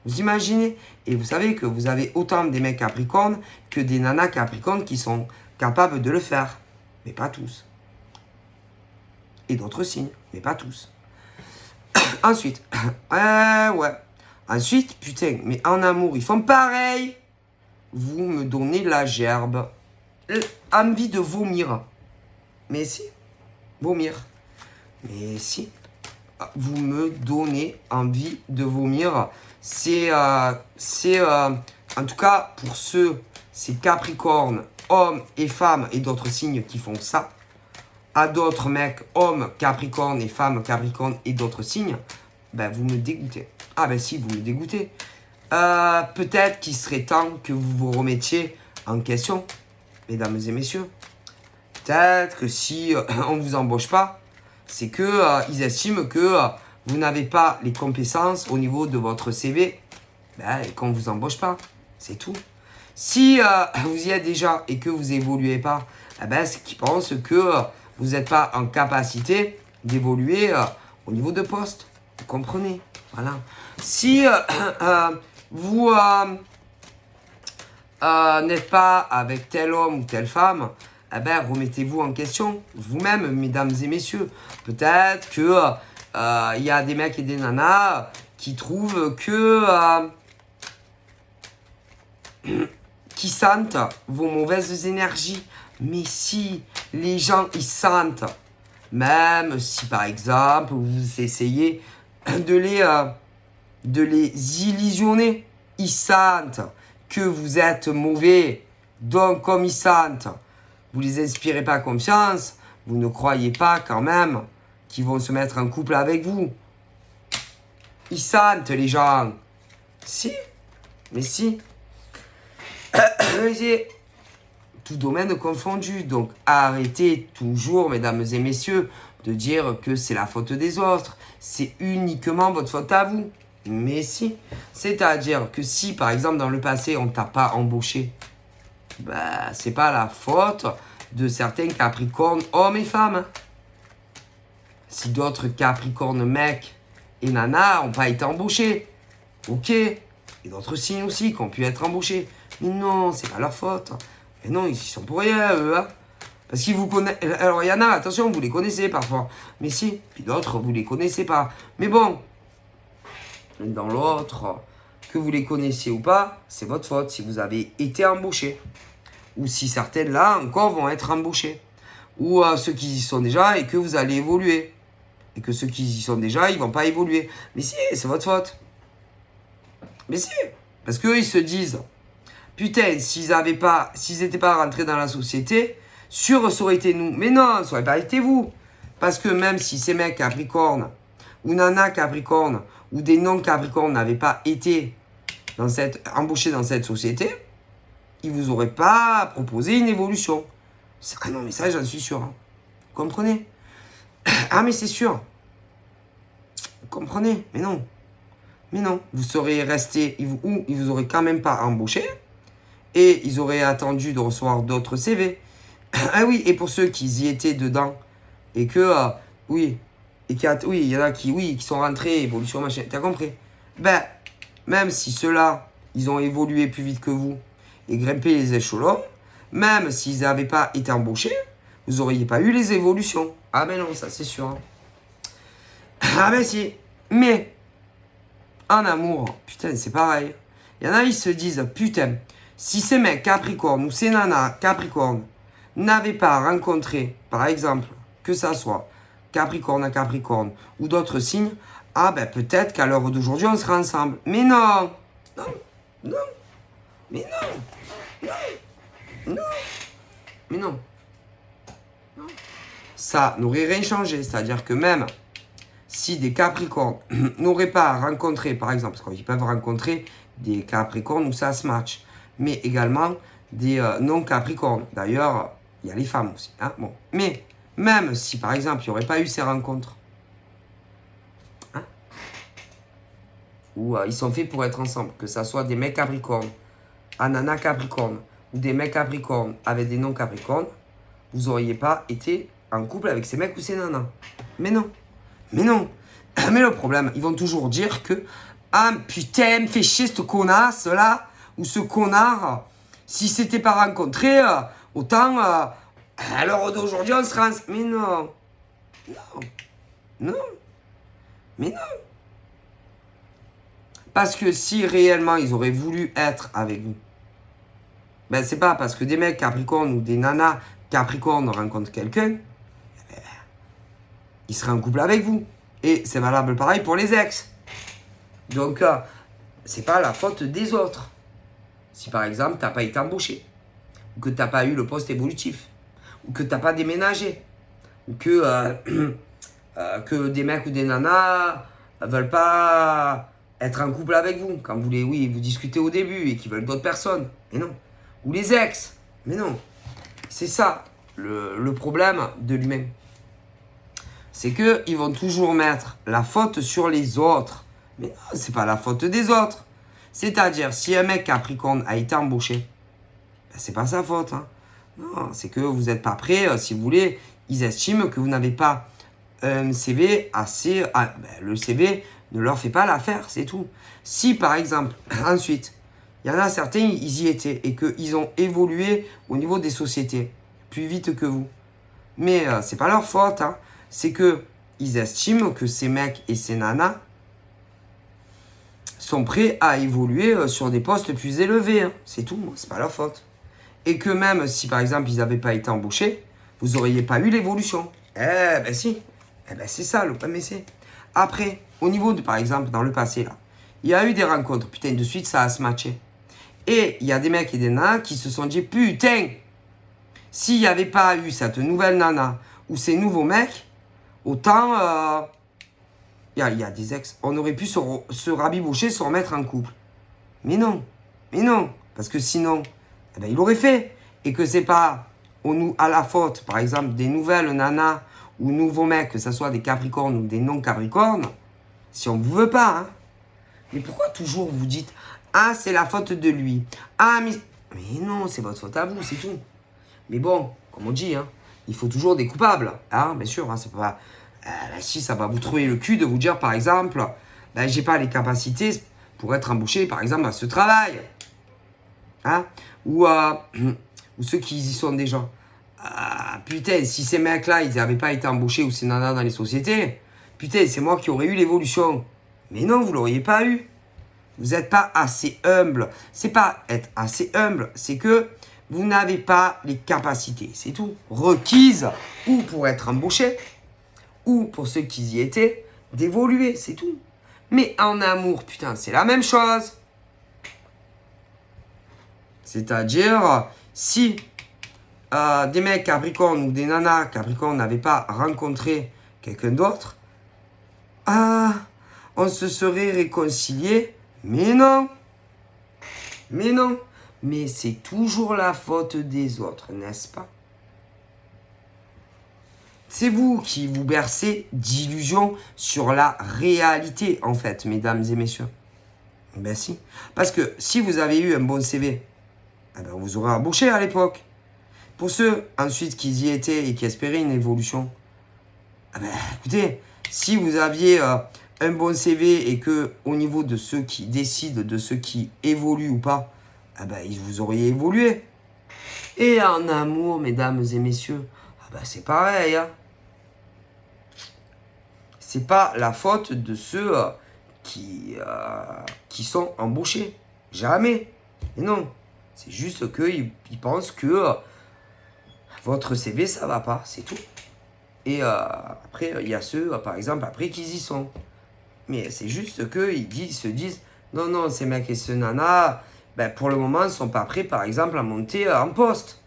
vous imaginez? Et vous savez que vous avez autant des mecs Capricornes que des nanas Capricornes qui sont capables de le faire. Mais pas tous. Et d'autres signes, mais pas tous. Ensuite, Ensuite, putain, mais en amour, ils font pareil. Vous me donnez la gerbe. Envie de vomir. Mais si, vomir. Mais si, vous me donnez envie de vomir. C'est en tout cas, pour ces Capricornes, hommes et femmes et d'autres signes qui font ça, à d'autres mecs, hommes, Capricorne et femmes, Capricorne et d'autres signes, vous me dégoûtez. Ah si, vous me dégoûtez. Peut-être qu'il serait temps que vous vous remettiez en question, mesdames et messieurs. Peut-être que si on ne vous embauche pas, c'est que ils estiment que vous n'avez pas les compétences au niveau de votre CV, et qu'on ne vous embauche pas. C'est tout. Si vous y êtes déjà et que vous évoluez pas, c'est qu'ils pensent que vous n'êtes pas en capacité d'évoluer au niveau de poste. Vous comprenez? Voilà. Si vous n'êtes pas avec tel homme ou telle femme, remettez-vous en question vous-même, mesdames et messieurs. Peut-être que y a des mecs et des nanas qui trouvent que qui sentent vos mauvaises énergies. Mais si les gens ils sentent, même si par exemple vous essayez de les illusionner, ils sentent que vous êtes mauvais. Donc comme ils sentent, vous les inspirez pas confiance, vous ne croyez pas quand même qu'ils vont se mettre en couple avec vous. Ils sentent les gens. Si, mais si. Tout domaine confondu. Donc arrêtez toujours, mesdames et messieurs, de dire que c'est la faute des autres. C'est uniquement votre faute à vous. Mais si. C'est-à-dire que si, par exemple, dans le passé, on t'a pas embauché, bah, c'est pas la faute de certains Capricornes, hommes et femmes. Hein. Si d'autres Capricornes, mecs et nanas, n'ont pas été embauchés, ok. Et d'autres signes aussi qui ont pu être embauchés. Mais non, c'est pas leur faute. Mais non, ils y sont pour rien, eux. Hein. Parce qu'ils vous connaissent. Alors, il y en a, attention, vous les connaissez parfois. Mais si. Puis d'autres, vous les connaissez pas. Mais bon, dans l'autre, que vous les connaissiez ou pas, c'est votre faute si vous avez été embauché. Ou si certaines, là, encore, vont être embauchées. Ou ceux qui y sont déjà et que vous allez évoluer. Et que ceux qui y sont déjà, ils vont pas évoluer. Mais si, c'est votre faute. Mais si. Parce qu'eux, ils se disent, putain, s'ils n'étaient pas rentrés dans la société, sûr, ça aurait été nous. Mais non, ça aurait pas été vous. Parce que même si ces mecs Capricorne, ou nana Capricorne, ou des non-Capricornes n'avaient pas été embauchés dans cette société, ils vous auraient pas proposé une évolution. Ah non, mais ça, j'en suis sûr. Hein. Vous comprenez? Ah, mais c'est sûr. Vous comprenez? Mais non. Mais non. Vous seriez resté, ou ils vous auraient quand même pas embauché, et ils auraient attendu de recevoir d'autres CV. Ah oui, et pour ceux qui y étaient dedans, et que, oui, et oui, il y en a qui sont rentrés, évolution, machin, t'as compris? Ben, même si ceux-là, ils ont évolué plus vite que vous, et grimpé les échelons, même s'ils n'avaient pas été embauchés, vous n'auriez pas eu les évolutions. Ah ben non, ça c'est sûr. Hein. Ah ben si. Mais, en amour, putain, c'est pareil. Il y en a, ils se disent, putain, si ces mecs Capricorne ou ces nanas Capricorne n'avaient pas rencontré, par exemple, que ça soit Capricorne à Capricorne ou d'autres signes, ah ben peut-être qu'à l'heure d'aujourd'hui, on sera ensemble. Mais non. Non. Non. Mais non. Non. Non. Mais non. Non. Ça n'aurait rien changé. C'est-à-dire que même si des Capricornes n'auraient pas rencontré, par exemple, parce qu'ils peuvent rencontrer des Capricornes où ça se match, mais également des non-Capricornes. D'ailleurs, il y a les femmes aussi. Hein, bon. Mais même si, par exemple, il n'y aurait pas eu ces rencontres, hein, où ils sont faits pour être ensemble, que ça soit des mecs Capricornes, nana Capricorne, ou des mecs Capricornes avec des non-Capricornes, vous n'auriez pas été en couple avec ces mecs ou ces nanas. Mais non. Mais non. Mais le problème, ils vont toujours dire que ah putain, me fait chier ce connasse là, ou ce connard, si c'était pas rencontré, autant à l'heure d'aujourd'hui on serait ensemble. Mais non. Non. Non. Mais non. Parce que si réellement ils auraient voulu être avec vous, ben c'est pas parce que des mecs Capricorne ou des nanas Capricorne rencontrent quelqu'un, ils seraient en couple avec vous. Et c'est valable pareil pour les ex. Donc, c'est pas la faute des autres. Si par exemple, t'as pas été embauché, ou que t'as pas eu le poste évolutif, ou que t'as pas déménagé, ou que, que des mecs ou des nanas veulent pas être en couple avec vous, quand vous discutez au début et qu'ils veulent d'autres personnes. Mais non. Ou les ex. Mais non. C'est ça, le problème de l'humain. C'est qu'ils vont toujours mettre la faute sur les autres. Mais non, c'est pas la faute des autres. C'est-à-dire, si un mec Capricorne a été embauché, ben c'est pas sa faute. Hein. Non, c'est que vous n'êtes pas prêt, si vous voulez, ils estiment que vous n'avez pas un CV assez... le CV ne leur fait pas l'affaire, c'est tout. Si, par exemple, ensuite, il y en a certains, ils y étaient et qu'ils ont évolué au niveau des sociétés plus vite que vous. Mais c'est pas leur faute, hein. C'est que ils estiment que ces mecs et ces nanas sont prêts à évoluer sur des postes plus élevés. Hein. C'est tout, c'est pas leur faute. Et que même si par exemple ils n'avaient pas été embauchés, vous n'auriez pas eu l'évolution. Eh ben si. Eh ben c'est ça le problème. Après, au niveau de par exemple dans le passé là, il y a eu des rencontres, putain de suite ça a se matché. Et il y a des mecs et des nanas qui se sont dit putain, s'il n'y avait pas eu cette nouvelle nana ou ces nouveaux mecs, autant, il y a des ex, on aurait pu se rabiboucher, se remettre en couple. Mais non, parce que sinon, eh ben, il aurait fait. Et que c'est pas à la faute, par exemple, des nouvelles nanas ou nouveaux mecs, que ce soit des Capricornes ou des non-Capricornes, si on ne veut pas. Hein. Mais pourquoi toujours vous dites, ah, c'est la faute de lui. Ah, mais non, c'est votre faute à vous, c'est tout. Mais bon, comme on dit, hein, il faut toujours des coupables. Hein, bien sûr, hein, c'est pas... si ça va vous trouver le cul de vous dire, par exemple, ben, j'ai pas les capacités pour être embauché, par exemple, à ce travail. Hein, ou ceux qui y sont déjà. Ah, putain, si ces mecs-là, ils n'avaient pas été embauchés ou ces nanas dans les sociétés, putain, c'est moi qui aurais eu l'évolution. Mais non, vous l'auriez pas eu. Vous n'êtes pas assez humble. C'est pas être assez humble, c'est que vous n'avez pas les capacités, c'est tout. Requises, ou pour être embauché, ou pour ceux qui y étaient, d'évoluer, c'est tout. Mais en amour, putain, c'est la même chose. C'est-à-dire, si des mecs Capricorne ou des nanas Capricorne n'avaient pas rencontré quelqu'un d'autre, on se serait réconciliés. Mais non. Mais non. Mais c'est toujours la faute des autres, n'est-ce pas? C'est vous qui vous bercez d'illusions sur la réalité, en fait, mesdames et messieurs. Ben si. Parce que si vous avez eu un bon CV, eh ben vous aurez embauché à l'époque. Pour ceux, ensuite, qui y étaient et qui espéraient une évolution, eh ben, écoutez, si vous aviez un bon CV et que, au niveau de ceux qui décident, de ceux qui évoluent ou pas, eh ben, vous auriez évolué. Et en amour, mesdames et messieurs, ben, c'est pareil. Hein. C'est pas la faute de ceux qui sont embauchés. Jamais. Et non. C'est juste qu'ils pensent que votre CV, ça va pas. C'est tout. Et après, il y a ceux, par exemple, après qu'ils y sont. Mais c'est juste qu'ils se disent, non, non, ces mecs et ces nanas, ben, pour le moment, ne sont pas prêts, par exemple, à monter en poste.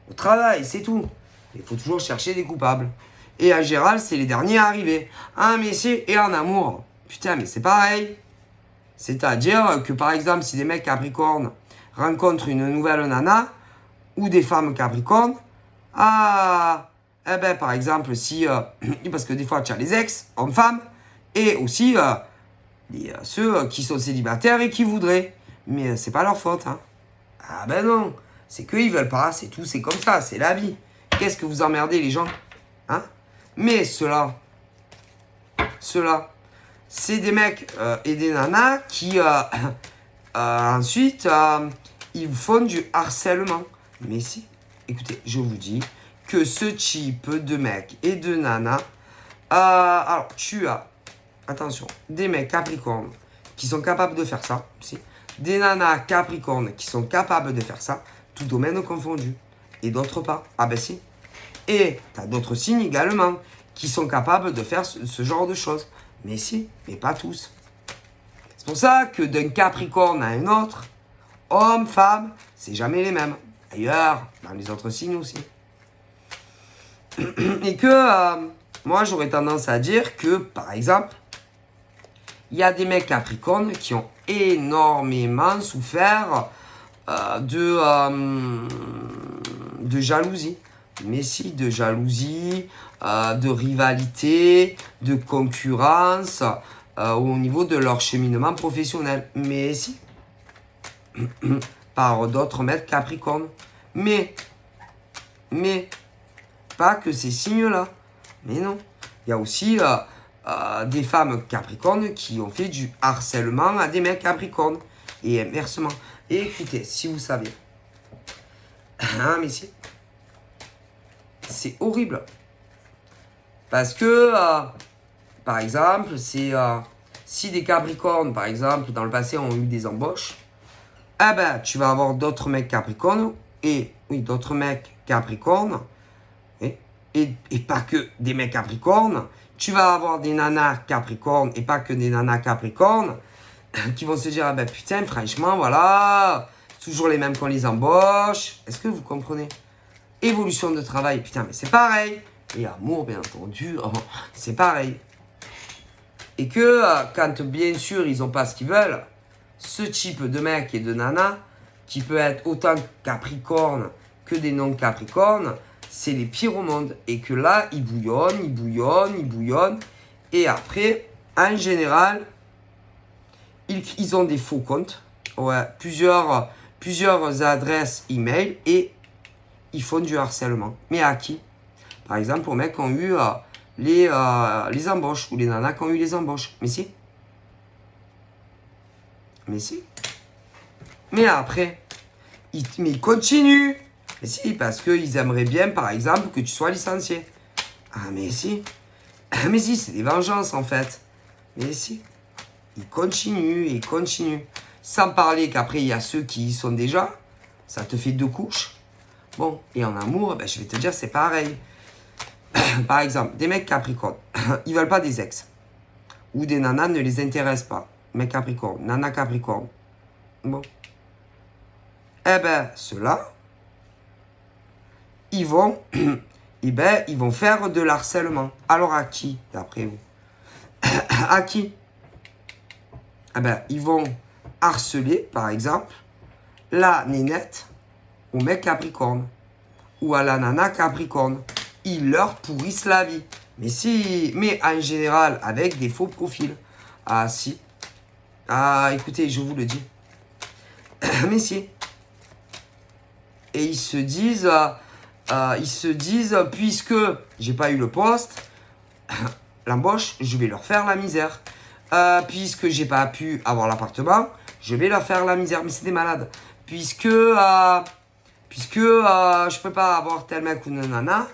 Au travail, c'est tout. Il faut toujours chercher des coupables. Et en général, c'est les derniers à arriver. Ah, mais c'est... Et en amour. Putain, mais c'est pareil. C'est-à-dire que, par exemple, si des mecs Capricorne rencontrent une nouvelle nana, ou des femmes Capricorne, eh ben, par exemple, si... parce que des fois, tu as les ex, hommes-femmes, et aussi ceux qui sont célibataires et qui voudraient. Mais c'est pas leur faute, hein. Ah ben non. C'est qu'ils veulent pas, c'est tout, c'est comme ça, c'est la vie. Qu'est-ce que vous emmerdez les gens? Hein? Mais ceux-là, c'est des mecs et des nanas qui, ensuite, ils font du harcèlement. Mais si, écoutez, je vous dis que ce type de mecs et de nanas, alors, tu as, attention, des mecs Capricorne qui sont capables de faire ça, si. Des nanas Capricorne qui sont capables de faire ça, tout domaine confondu. Et d'autres pas. Ah ben si. Et tu as d'autres signes également qui sont capables de faire ce genre de choses. Mais si, mais pas tous. C'est pour ça que d'un Capricorne à un autre, homme, femme, c'est jamais les mêmes. D'ailleurs, dans les autres signes aussi. Et que moi, j'aurais tendance à dire que, par exemple, il y a des mecs Capricornes qui ont énormément souffert de jalousie. Mais si, de jalousie, de rivalité, de concurrence au niveau de leur cheminement professionnel. Mais si, par d'autres mecs Capricorne. Mais, pas que ces signes-là. Mais non. Il y a aussi des femmes Capricorne qui ont fait du harcèlement à des mecs Capricorne. Et inversement. Et écoutez, si vous saviez. Hein, mais si. C'est horrible. Parce que, par exemple, c'est si des Capricornes, par exemple, dans le passé, ont eu des embauches, eh ben, tu vas avoir d'autres mecs Capricornes, et oui, d'autres mecs Capricornes, et pas que des mecs Capricornes. Tu vas avoir des nanas Capricornes, et pas que des nanas Capricornes, qui vont se dire, ah ben putain, franchement, voilà, toujours les mêmes qu'on les embauche. Est-ce que vous comprenez? Évolution de travail, putain, mais c'est pareil. Et amour, bien entendu, c'est pareil. Et que quand, bien sûr, ils n'ont pas ce qu'ils veulent, ce type de mec et de nana, qui peut être autant Capricorne que des non-Capricornes, c'est les pires au monde. Et que là, ils bouillonnent, ils bouillonnent, ils bouillonnent. Et après, en général, ils ont des faux comptes. Ouais, plusieurs adresses email et ils font du harcèlement. Mais à qui? Par exemple, aux mecs qui ont eu les embauches ou les nanas qui ont eu les embauches. Mais si. Mais si. Mais après, ils continuent. Mais si, parce qu'ils aimeraient bien, par exemple, que tu sois licencié. Ah, mais si. Mais si, c'est des vengeances, en fait. Mais si. Ils continuent. Sans parler qu'après, il y a ceux qui y sont déjà. Ça te fait 2 couches. Bon, et en amour, ben, je vais te dire, c'est pareil. Par exemple, des mecs capricornes, ils veulent pas des ex. Ou des nanas ne les intéressent pas. Mec capricorne, nana capricorne. Bon. Eh ben, ceux-là, ils vont, ils vont faire de l'harcèlement. Alors à qui, d'après vous? À qui? Eh ben, ils vont harceler, par exemple, la nénette au mec capricorne. Ou à la nana capricorne. Ils leur pourrissent la vie. Mais en général, avec des faux profils. Ah si. Ah, écoutez, je vous le dis. Mais si. Et ils se disent, puisque j'ai pas eu le poste, l'embauche, je vais leur faire la misère. Puisque j'ai pas pu avoir l'appartement, je vais leur faire la misère. Mais c'est des malades. Puisque je peux pas avoir tel mec ou nana,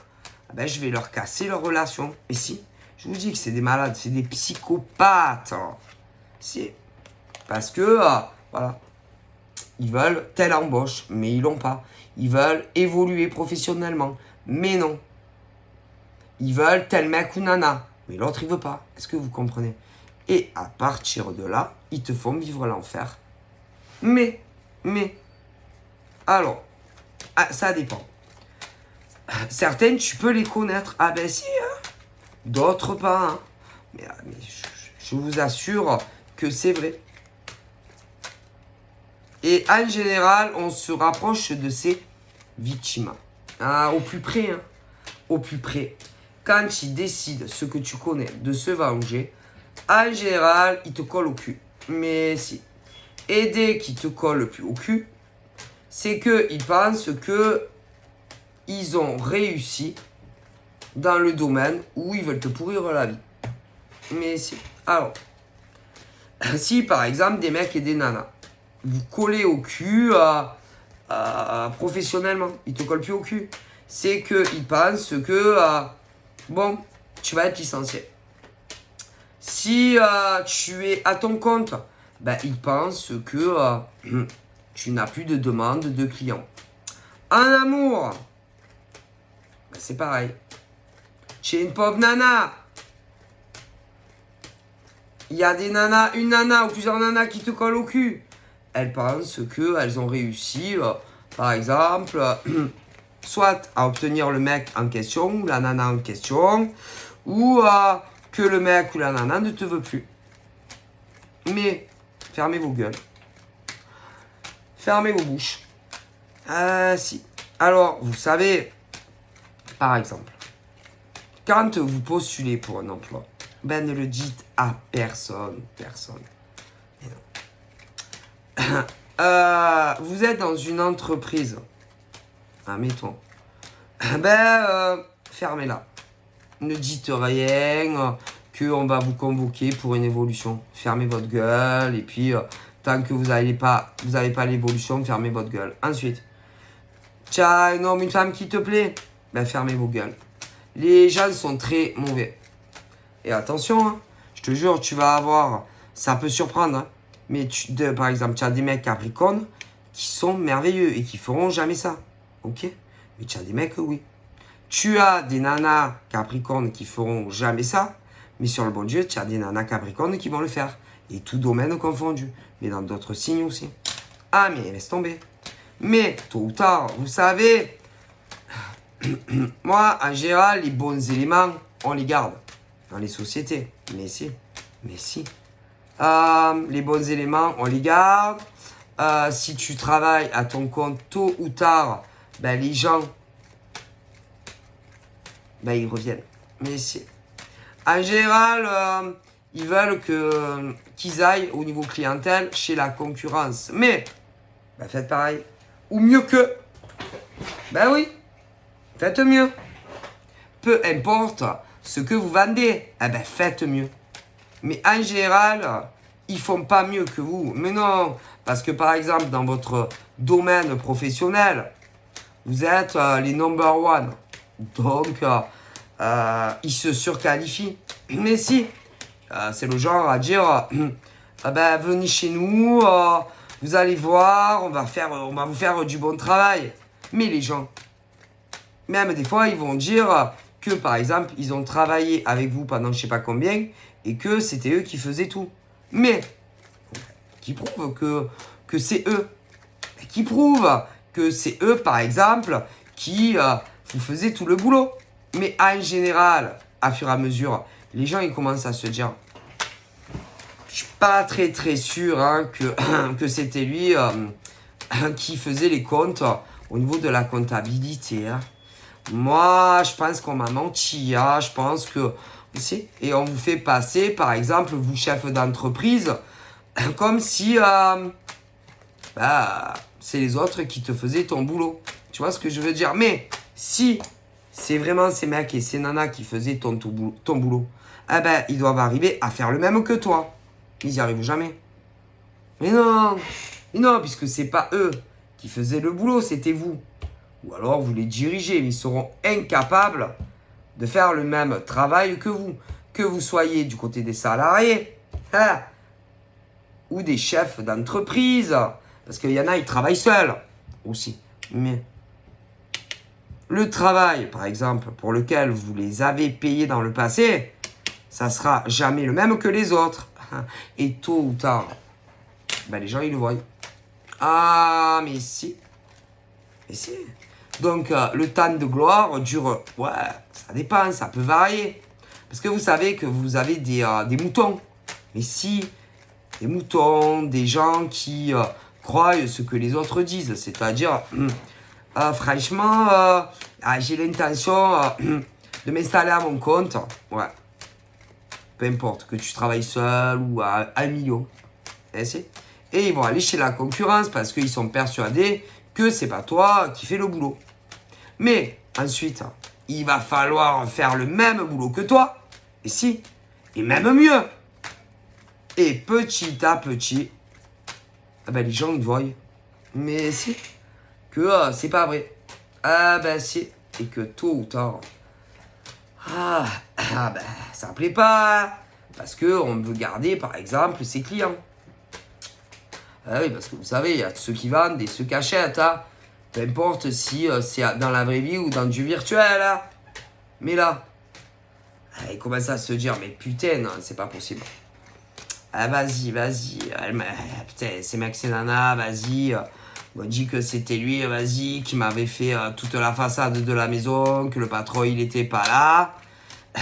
ben, je vais leur casser leur relation. Et si, je vous dis que c'est des malades, c'est des psychopathes. Si. Parce que, voilà, ils veulent telle embauche, mais ils l'ont pas. Ils veulent évoluer professionnellement, mais non. Ils veulent tel mec ou nana, mais l'autre, il veut pas. Est-ce que vous comprenez? Et à partir de là, ils te font vivre l'enfer. Mais, alors, ça dépend. Certaines, tu peux les connaître. Ah ben si, hein. D'autres pas. Hein. Mais je vous assure que c'est vrai. Et en général, on se rapproche de ces victimes. Ah, au plus près. Hein. Au plus près. Quand ils décident, ce que tu connais, de se venger, en général, ils te collent au cul. Mais si. Et dès qu'ils te collent au cul, c'est qu'ils pensent que ils ont réussi dans le domaine où ils veulent te pourrir la vie. Mais si. Alors, si par exemple des mecs et des nanas, vous collez au cul professionnellement, ils te collent plus au cul, c'est qu'ils pensent que, bon, tu vas être licencié. Si tu es à ton compte, ben, ils pensent que tu n'as plus de demande de clients. En amour, c'est pareil. Chez une pauvre nana, il y a des nanas, une nana ou plusieurs nanas qui te collent au cul. Elles pensent qu'elles ont réussi, par exemple, soit à obtenir le mec en question, ou la nana en question, ou que le mec ou la nana ne te veut plus. Mais, fermez vos gueules. Fermez vos bouches. Si. Alors, vous savez, par exemple, quand vous postulez pour un emploi, ben ne le dites à personne. Mais non. Vous êtes dans une entreprise. Admettons. Fermez-la. Ne dites rien, qu'on va vous convoquer pour une évolution. Fermez votre gueule et puis tant que vous n'avez pas l'évolution, fermez votre gueule. Ensuite, tu as un homme, une femme qui te plaît, ben fermez vos gueules. Les gens sont très mauvais. Et attention, hein, je te jure, tu vas avoir... Ça peut surprendre, hein, mais par exemple, tu as des mecs capricornes qui sont merveilleux et qui feront jamais ça. Ok? Mais tu as des mecs, oui. Tu as des nanas capricornes qui feront jamais ça, mais sur le bon Dieu, tu as des nanas capricornes qui vont le faire. Et tout domaine confondu. Mais dans d'autres signes aussi. Ah, mais laisse tomber. Mais, tôt ou tard, vous savez... Moi, en général, les bons éléments, on les garde dans les sociétés. Mais si. Les bons éléments, on les garde. Si tu travailles à ton compte, tôt ou tard, ben, les gens, ben, ils reviennent. Mais si. En général, ils veulent qu'ils aillent au niveau clientèle chez la concurrence. Mais, bah faites pareil. Ou mieux que. Ben oui, faites mieux. Peu importe ce que vous vendez, eh ben faites mieux. Mais en général, ils font pas mieux que vous. Mais non, parce que par exemple, dans votre domaine professionnel, vous êtes les number one. Donc, ils se surqualifient. Mais si, c'est le genre à dire, ben, venez chez nous, vous allez voir, on va vous faire du bon travail. Mais les gens, même des fois, ils vont dire que, par exemple, ils ont travaillé avec vous pendant je sais pas combien et que c'était eux qui faisaient tout. Mais, qui prouve que c'est eux. Qui prouve que c'est eux, par exemple, qui vous faisaient tout le boulot. Mais en général, à fur et à mesure, les gens, ils commencent à se dire, je suis pas très sûr hein, que c'était lui qui faisait les comptes au niveau de la comptabilité. Hein. Moi, je pense qu'on m'a menti. Hein. Je pense que... Et on vous fait passer, par exemple, vous chef d'entreprise, comme si c'est les autres qui te faisaient ton boulot. Tu vois ce que je veux dire? Mais si c'est vraiment ces mecs et ces nanas qui faisaient ton boulot, eh ben, ils doivent arriver à faire le même que toi. Ils n'y arrivent jamais. Mais non, puisque c'est pas eux qui faisaient le boulot, c'était vous. Ou alors vous les dirigez, mais ils seront incapables de faire le même travail que vous. Que vous soyez du côté des salariés, hein, ou des chefs d'entreprise. Parce qu'il y en a, ils travaillent seuls aussi. Mais le travail, par exemple, pour lequel vous les avez payés dans le passé, ça sera jamais le même que les autres. Et tôt ou tard, ben les gens, ils le voient. Ah, mais si. Mais si. Donc, le temps de gloire dure... Ouais, ça dépend, ça peut varier. Parce que vous savez que vous avez des moutons. Mais si, des moutons, des gens qui croient ce que les autres disent. C'est-à-dire, franchement, j'ai l'intention de m'installer à mon compte. Ouais. Peu importe, que tu travailles seul ou à 1 million. Et ils vont aller chez la concurrence parce qu'ils sont persuadés que c'est pas toi qui fais le boulot. Mais ensuite, il va falloir faire le même boulot que toi. Et même mieux. Et petit à petit, les gens ils voient. Mais si, que c'est pas vrai. Ah ben si. Et que tôt ou tard, ça plaît pas. Parce qu'on veut garder, par exemple, ses clients. Ah oui, parce que vous savez, il y a ceux qui vendent et ceux qui achètent. Hein. Peu importe si c'est dans la vraie vie ou dans du virtuel. Hein. Mais là, ils commencent à se dire, mais putain, non, c'est pas possible. Ah, vas-y. Putain, c'est mec, c'est nana, vas-y. On m'a dit que c'était lui, vas-y, qui m'avait fait toute la façade de la maison, que le patron, il était pas là.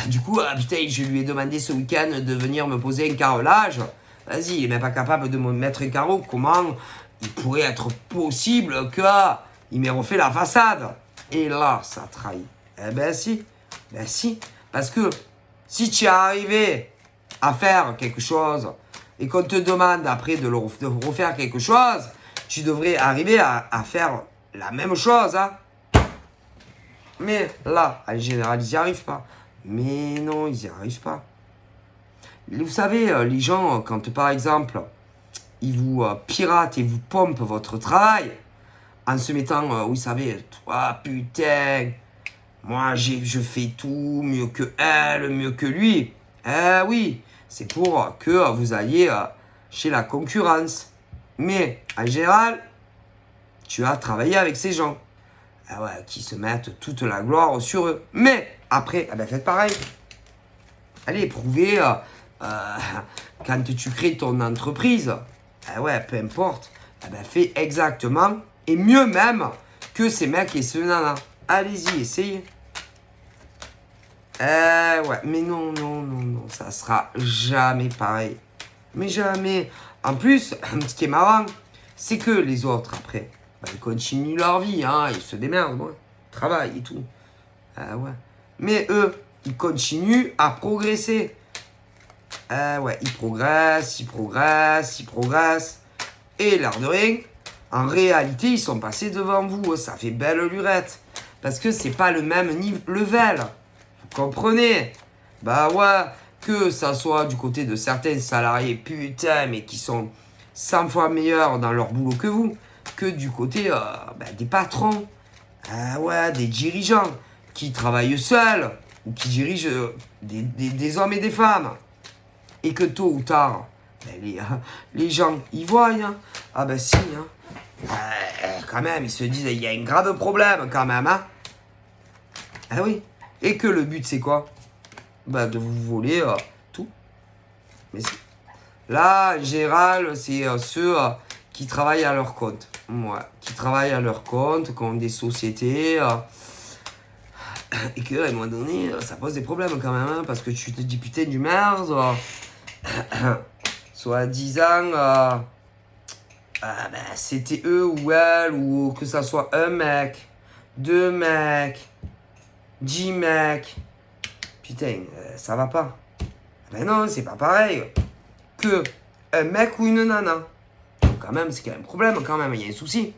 Du coup, putain, je lui ai demandé ce week-end de venir me poser un carrelage. Vas-y, il est même pas capable de me mettre un carreau. Comment il pourrait être possible qu'il m'ait refait la façade? Et là, ça trahit. Eh ben si. Parce que si tu es arrivé à faire quelque chose et qu'on te demande après de refaire quelque chose, tu devrais arriver à faire la même chose. Hein. Mais là, en général, ils n'y arrivent pas. Mais non, ils n'y arrivent pas. Vous savez, les gens, quand par exemple, ils vous piratent et vous pompent votre travail, en se mettant, vous savez, toi, putain, moi, je fais tout mieux que elle, mieux que lui. Eh oui, c'est pour que vous alliez chez la concurrence. Mais, en général, tu as travaillé avec ces gens. Qui se mettent toute la gloire sur eux. Mais, après, faites pareil. Allez, prouvez, quand tu crées ton entreprise, peu importe, fais exactement, et mieux même, que ces mecs et ces nanas. Allez-y, essayez. Mais non, ça sera jamais pareil. Mais jamais. En plus, ce qui est marrant, c'est que les autres, après, ils continuent leur vie, hein, ils se démerdent, ils travaillent et tout. Mais eux, ils continuent à progresser. Ouais, ils progressent. Et l'air de rien, en réalité, ils sont passés devant vous. Ça fait belle lurette. Parce que c'est pas le même level. Vous comprenez? Bah ouais, que ça soit du côté de certains salariés, putain, mais qui sont 100 fois meilleurs dans leur boulot que vous, que du côté des patrons. Ah ouais, des dirigeants qui travaillent seuls ou qui dirigent des hommes et des femmes. Et que tôt ou tard, les gens, ils voient. Hein. Ah ben si, hein. Quand même, ils se disent, il y a un grave problème quand même. Hein. Ah oui. Et que le but, c'est quoi? Bah, de vous voler tout. Mais si. Là, en général, c'est ceux qui travaillent à leur compte. Ouais, qui travaillent à leur compte, qui ont des sociétés. Et qu'à un moment donné, ça pose des problèmes quand même. Hein, parce que tu te dis, putain, du merde. Soi-disant, c'était eux ou elle, ou que ça soit un mec, 2 mecs, 10 mecs. Putain, ça va pas. Ben non, c'est pas pareil que un mec ou une nana. Donc quand même, c'est qu'il y a un problème, quand même, il y a un souci.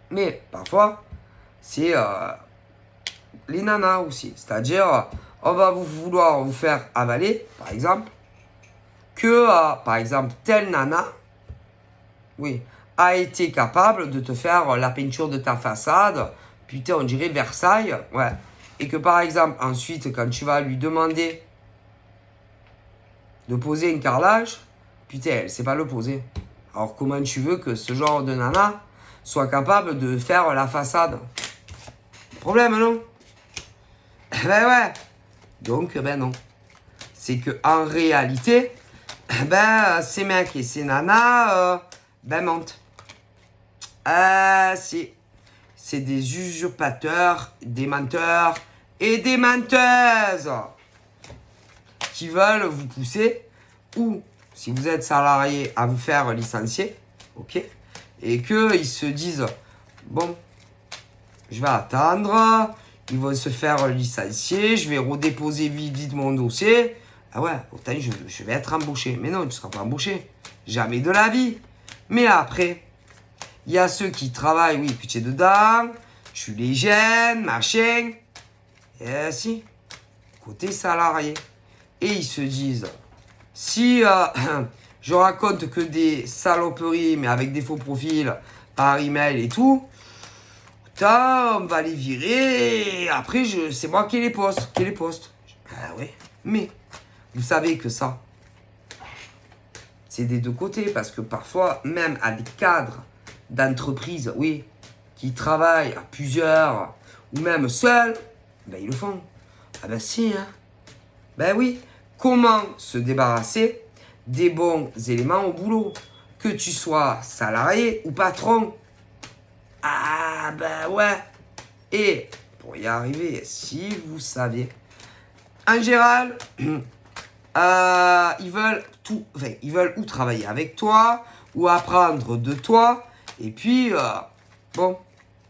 Mais parfois, c'est les nanas aussi. C'est-à-dire, on va vouloir vous faire avaler, par exemple, que, par exemple, telle nana, oui, a été capable de te faire la peinture de ta façade, putain, on dirait Versailles, ouais. Et que, par exemple, ensuite, quand tu vas lui demander de poser un carrelage, putain, elle sait pas le poser. Alors, comment tu veux que ce genre de nana soit capable de faire la façade? Problème, non? Ben ouais. Donc, ben non. C'est que en réalité, ces mecs et ces nanas, mentent. C'est des usurpateurs, des menteurs et des menteuses qui veulent vous pousser, ou si vous êtes salarié, à vous faire licencier, ok, et qu'ils se disent, bon, je vais attendre, ils vont se faire licencier, je vais redéposer vite mon dossier. Ah ouais, autant je vais être embauché. Mais non, tu ne seras pas embauché. Jamais de la vie. Mais après, il y a ceux qui travaillent, oui, puis tu es dedans, tu les gênes, machin. Et si, côté salarié. Et ils se disent, si je raconte que des saloperies, mais avec des faux profils, par email et tout, on va les virer, et après, c'est moi qui les poste. Ah oui, mais vous savez que ça, c'est des deux côtés, parce que parfois, même à des cadres d'entreprise, oui, qui travaillent à plusieurs, ou même seuls, ben ils le font. Ah ben si, hein. Ben oui. Comment se débarrasser des bons éléments au boulot? Que tu sois salarié ou patron. Ah ben ouais. Et pour y arriver, si vous saviez, en général, ils veulent tout, enfin, ils veulent ou travailler avec toi, ou apprendre de toi, et puis, bon,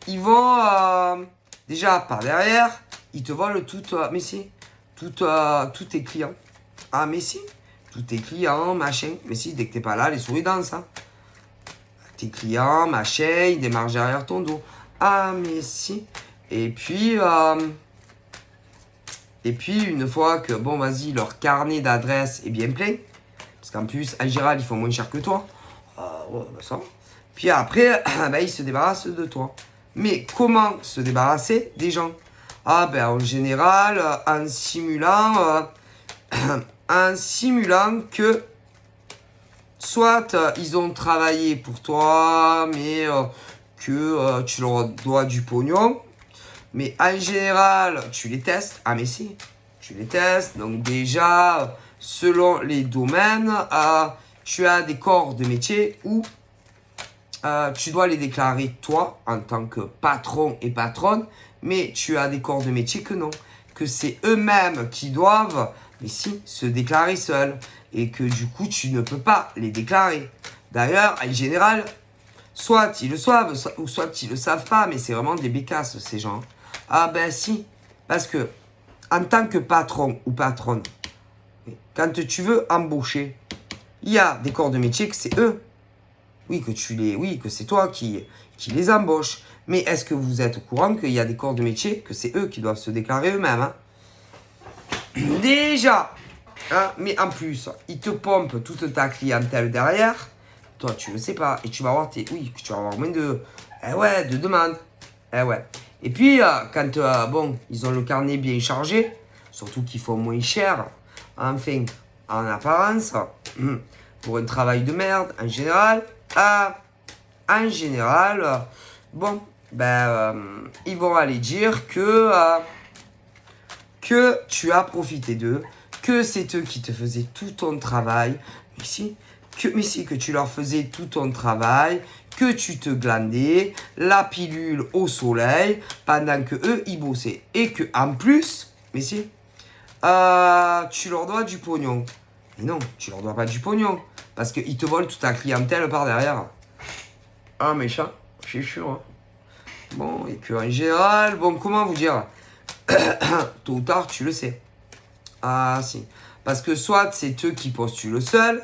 ils vont, déjà, par derrière, ils te volent tout, mais si, tous tes clients. Ah, mais si, tous tes clients, machin, mais si, dès que t'es pas là, les souris dansent, hein. Tes clients, machin, ils démarrent derrière ton dos. Ah, mais si, et puis, une fois que, bon, vas-y, leur carnet d'adresse est bien plein, parce qu'en plus, en général, ils font moins cher que toi. Ouais, bah ça. Puis après, ils se débarrassent de toi. Mais comment se débarrasser des gens? Ah, ben, en général, en simulant que, soit ils ont travaillé pour toi, mais que tu leur dois du pognon. Mais en général, tu les testes. Ah mais si, tu les testes. Donc déjà, selon les domaines, tu as des corps de métier où tu dois les déclarer toi en tant que patron et patronne. Mais tu as des corps de métier que non. Que c'est eux-mêmes qui doivent, mais si, se déclarer seuls. Et que du coup, tu ne peux pas les déclarer. D'ailleurs, en général, soit ils le savent, soit ils le savent pas. Mais c'est vraiment des bécasses, ces gens. Ah ben si, parce que en tant que patron ou patronne, Quand tu veux embaucher, il y a des corps de métier que c'est eux. Oui, que c'est toi qui les embauche. Mais est-ce que vous êtes au courant qu'il y a des corps de métier que c'est eux qui doivent se déclarer eux-mêmes, hein? Déjà, hein, mais en plus, ils te pompent toute ta clientèle derrière. Toi, tu le sais pas. Et tu vas avoir tu vas avoir moins de demandes. Et puis, quand, ils ont le carnet bien chargé, surtout qu'ils font moins cher, enfin, en apparence, pour un travail de merde, en général, ils vont aller dire que tu as profité d'eux, que c'est eux qui te faisaient tout ton travail, que tu leur faisais tout ton travail, que tu te glandais, la pilule au soleil, pendant que eux, ils bossaient. Et que en plus, tu leur dois du pognon. Mais non, tu leur dois pas du pognon, parce qu'ils te volent toute ta clientèle par derrière. Ah, méchant, c'est sûr. Hein. Bon, et que en général, comment vous dire, tôt ou tard, tu le sais. Ah, si. Parce que soit c'est eux qui postulent seuls,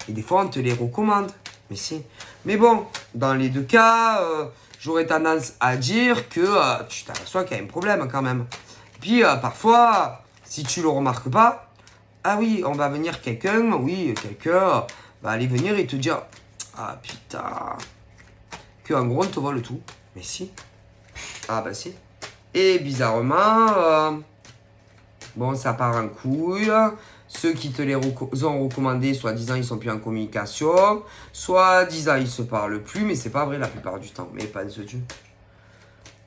et des fois on te les recommande. Mais si. Mais bon, dans les deux cas, j'aurais tendance à dire que tu t'aperçois qu'il y a un problème quand même. Puis parfois, si tu le remarques pas, ah oui, on va venir quelqu'un va aller venir et te dire, ah putain, qu'en gros on te vole tout. Mais si. Ah bah si. Et bizarrement, ça part en couille. Ceux qui te les ont recommandés, soi-disant, ils sont plus en communication. Soi-disant, ils se parlent plus, mais c'est pas vrai la plupart du temps. Mais penses-tu?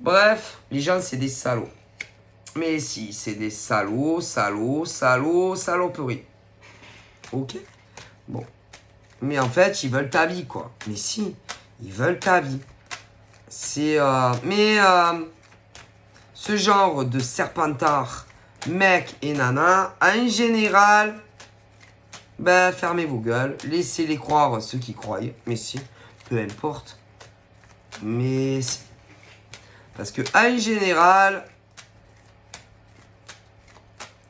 Bref, les gens, c'est des salauds. Mais si, c'est des saloperies. Ok? Bon. Mais en fait, ils veulent ta vie, quoi. Mais si, ils veulent ta vie. C'est... ce genre de serpentard, mec et nana, en général, fermez vos gueules, laissez-les croire ceux qui croient, mais si, peu importe, mais si. Parce que en général,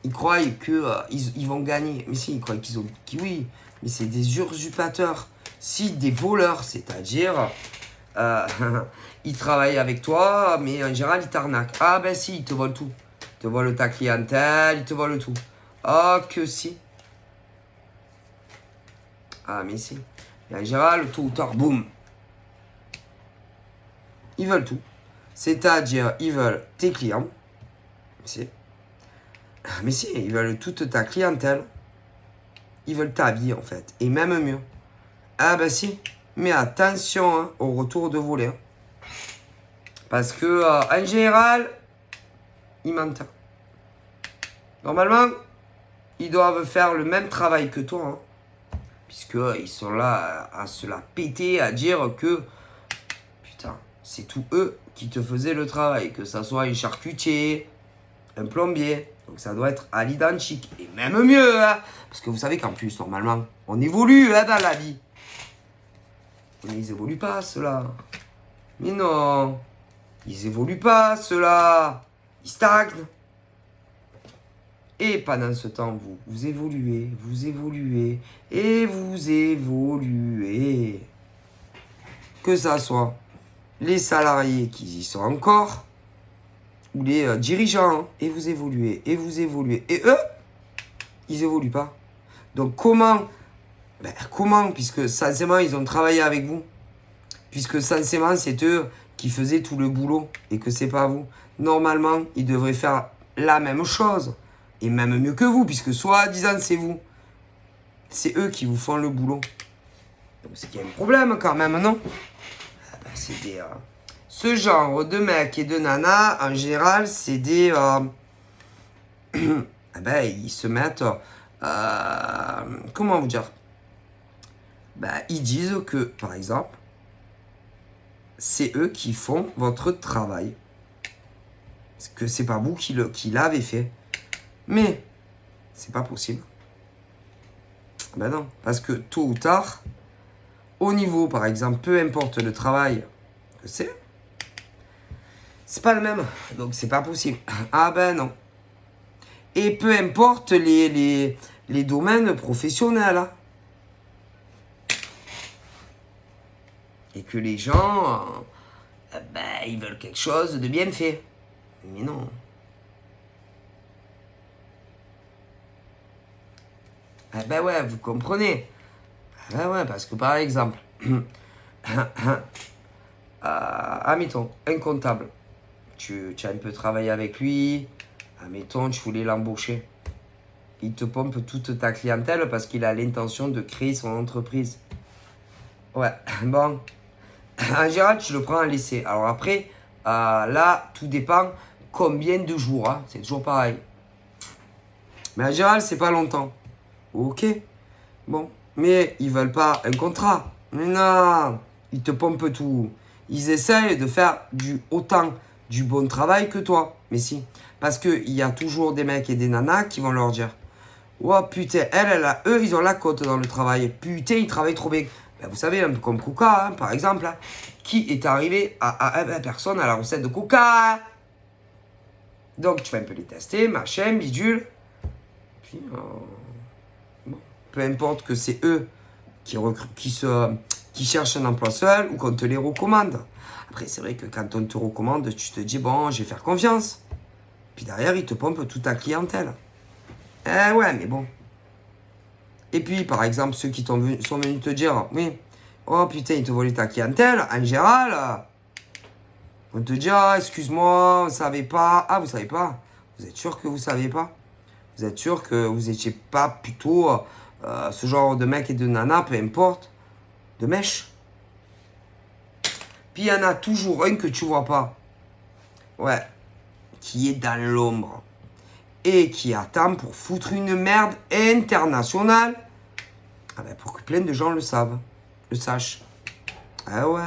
ils croient qu'ils vont gagner, mais si, ils croient oui, mais c'est des usurpateurs, si des voleurs, c'est-à-dire... ils travaillent avec toi, mais en général, ils t'arnaquent. Ah ben si, ils te volent tout. Ils te volent ta clientèle, ils te volent tout. Ah que si. Ah mais si. Et en général, tôt ou tard, boum. Ils veulent tout. C'est-à-dire, ils veulent tes clients. Mais si, ils veulent toute ta clientèle. Ils veulent ta vie, en fait. Et même mieux. Ah ben si. Mais attention hein, au retour de volet. Hein. Parce que, en général, ils mentent. Normalement, ils doivent faire le même travail que toi. Hein, puisqu'ils sont là à se la péter, à dire que, putain, c'est tout eux qui te faisaient le travail. Que ça soit un charcutier, un plombier. Donc ça doit être à l'identique. Et même mieux, hein, parce que vous savez qu'en plus, normalement, on évolue hein, dans la vie. Mais ils évoluent pas, ceux-là. Mais non. Ils évoluent pas, ceux-là. Ils stagnent. Et pendant ce temps, vous évoluez, et vous évoluez. Que ça soit les salariés qui y sont encore, ou les dirigeants, hein, et vous évoluez. Et eux, ils évoluent pas. Donc comment, puisque censément, ils ont travaillé avec vous. Puisque censément, c'est eux qui faisaient tout le boulot et que c'est pas vous. Normalement, ils devraient faire la même chose. Et même mieux que vous, puisque soi-disant, c'est vous. C'est eux qui vous font le boulot. Donc c'est qu'il y a un problème quand même, non? C'est des... ce genre de mecs et de nanas, en général, c'est des... ils se mettent... comment vous dire? Ils disent que, par exemple, c'est eux qui font votre travail. Que c'est pas vous qui l'avez fait. Mais, c'est pas possible. Non. Parce que, tôt ou tard, au niveau, par exemple, peu importe le travail que c'est pas le même. Donc, c'est pas possible. Ah ben non. Et peu importe les domaines professionnels. Hein. Et que les gens, ils veulent quelque chose de bien fait. Mais non. Ah ben ouais, vous comprenez. Ah ben ouais, parce que par exemple, admettons, un comptable. Tu as un peu travaillé avec lui. Admettons, tu voulais l'embaucher. Il te pompe toute ta clientèle parce qu'il a l'intention de créer son entreprise. Ouais, bon. En général, tu le prends à l'essai. Alors après, là, tout dépend combien de jours. Hein. C'est toujours pareil. Mais en général, c'est pas longtemps. Ok. Bon. Mais ils veulent pas un contrat. Mais non. Ils te pompent tout. Ils essayent de faire autant du bon travail que toi. Mais si. Parce qu'il y a toujours des mecs et des nanas qui vont leur dire: oh putain, eux, ils ont la cote dans le travail. Putain, ils travaillent trop bien. Ben, vous savez, un peu comme Coca, hein, par exemple, hein, qui est arrivé à personne à la recette de Coca. Donc, tu vas un peu les tester, machin, bidule. Puis, bon, peu importe que c'est eux qui cherchent un emploi seul ou qu'on te les recommande. Après, c'est vrai que quand on te recommande, tu te dis, bon, je vais faire confiance. Puis derrière, ils te pompent toute ta clientèle. Eh ouais, mais bon. Et puis, par exemple, ceux qui sont venus te dire, oui, oh putain, ils te volaient ta clientèle, en général, on te dit, ah, excuse-moi, on ne savait pas. Ah, vous savez pas? Vous êtes sûr que vous ne savez pas? Vous êtes sûr que vous n'étiez pas plutôt ce genre de mec et de nana, peu importe, de mèche? Puis il y en a toujours un que tu vois pas. Ouais, qui est dans l'ombre. Et qui attend pour foutre une merde internationale. Ah ben pour que plein de gens le sachent. Ah ouais.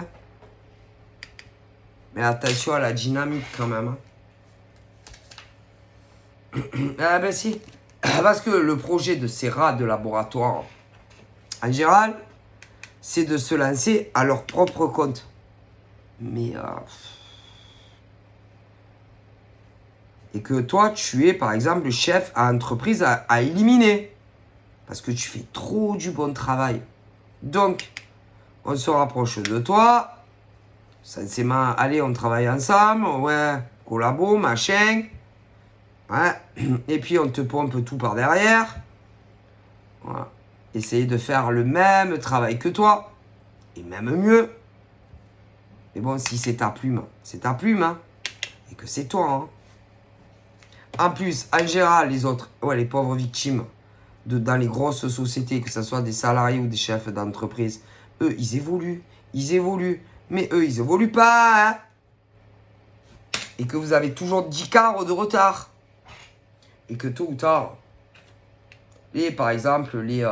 Mais attention à la dynamique quand même. Hein. Ah ben si. Parce que le projet de ces rats de laboratoire, en général, c'est de se lancer à leur propre compte. Mais... et que toi, tu es par exemple le chef à entreprise à éliminer. Parce que tu fais trop du bon travail. Donc, on se rapproche de toi. Sensément, allez, on travaille ensemble. Ouais, collabo, machin. Ouais. Et puis, on te pompe tout par derrière. Voilà. Essayer de faire le même travail que toi. Et même mieux. Mais bon, si c'est ta plume, c'est ta plume. Hein. Et que c'est toi. Hein. En plus, en général, les autres, ouais, les pauvres victimes, dans les grosses sociétés, que ce soit des salariés ou des chefs d'entreprise, eux, ils évoluent. Ils évoluent. Mais eux, ils évoluent pas. Hein. Et que vous avez toujours 10 quarts de retard. Et que tôt ou tard, par exemple, les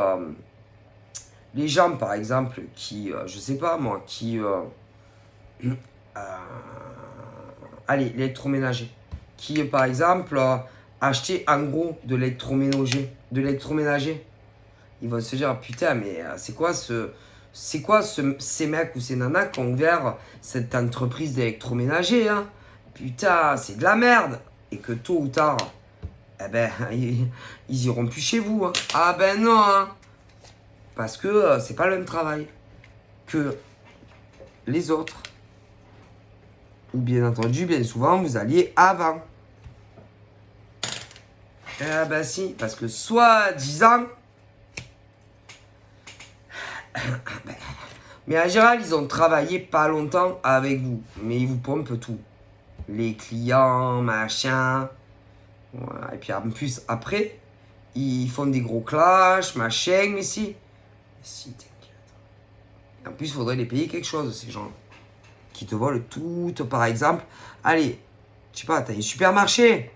gens, par exemple, qui, je sais pas moi, qui... allez, l'électroménager. Qui, par exemple, acheter en gros de l'électroménager. Ils vont se dire, putain, mais c'est quoi ces mecs ou ces nanas qui ont ouvert cette entreprise d'électroménager, hein? Putain, c'est de la merde. Et que tôt ou tard, eh ben, ils iront plus chez vous. Hein. Ah ben non, hein. Parce que c'est pas le même travail que les autres. Ou bien entendu, bien souvent, vous alliez avant. Eh ben si, parce que soi-disant... Mais en général, ils ont travaillé pas longtemps avec vous. Mais ils vous pompent tout. Les clients, machin. Voilà. Et puis en plus, après, ils font des gros clashs, machin, mais si. T'inquiète. En plus, il faudrait les payer quelque chose, ces gens qui te volent tout, par exemple. Allez, je sais pas, t'as un supermarché.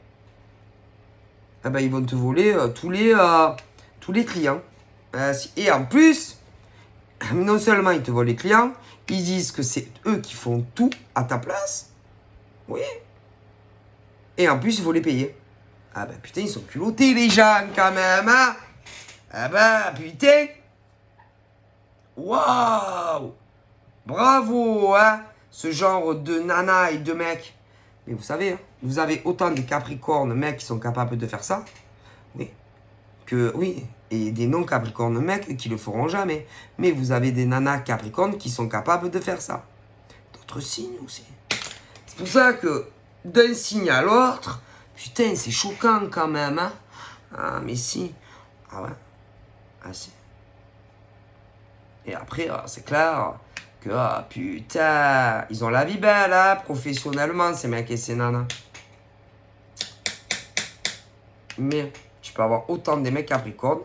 Eh ben, ils vont te voler tous les clients. Et en plus, non seulement ils te volent les clients, ils disent que c'est eux qui font tout à ta place. Oui. Et en plus, il faut les payer. Ah ben putain, ils sont culottés les gens quand même, hein. Ah ben putain. Waouh. Bravo, hein. Ce genre de nana et de mec. Mais vous savez, hein, vous avez autant de capricornes, mecs qui sont capables de faire ça. que, oui, et des non-capricornes mecs qui le feront jamais. Mais vous avez des nanas capricornes qui sont capables de faire ça. D'autres signes aussi. C'est pour ça que d'un signe à l'autre, putain, c'est choquant quand même, hein. Ah, mais si. Ah ouais. Ah si. Et après, c'est clair que, putain, ils ont la vie belle, hein, professionnellement, ces mecs et ces nanas. Mais tu peux avoir autant des mecs capricornes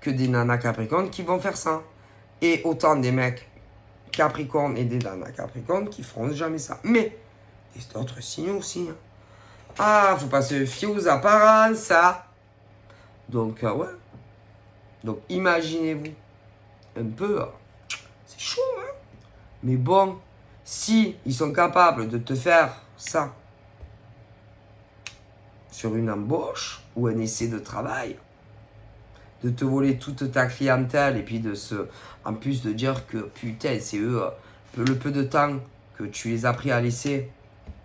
que des nanas capricornes qui vont faire ça. Et autant des mecs capricornes et des nanas capricornes qui feront jamais ça. Mais, il y a d'autres signes aussi, hein. Ah, faut pas se fier aux apparences, ça. Donc, ouais. Donc, imaginez-vous un peu. C'est chaud, hein. Mais bon, si ils sont capables de te faire ça sur une embauche ou un essai de travail, de te voler toute ta clientèle et puis en plus de dire que putain, c'est eux, le peu de temps que tu les as pris à l'essai,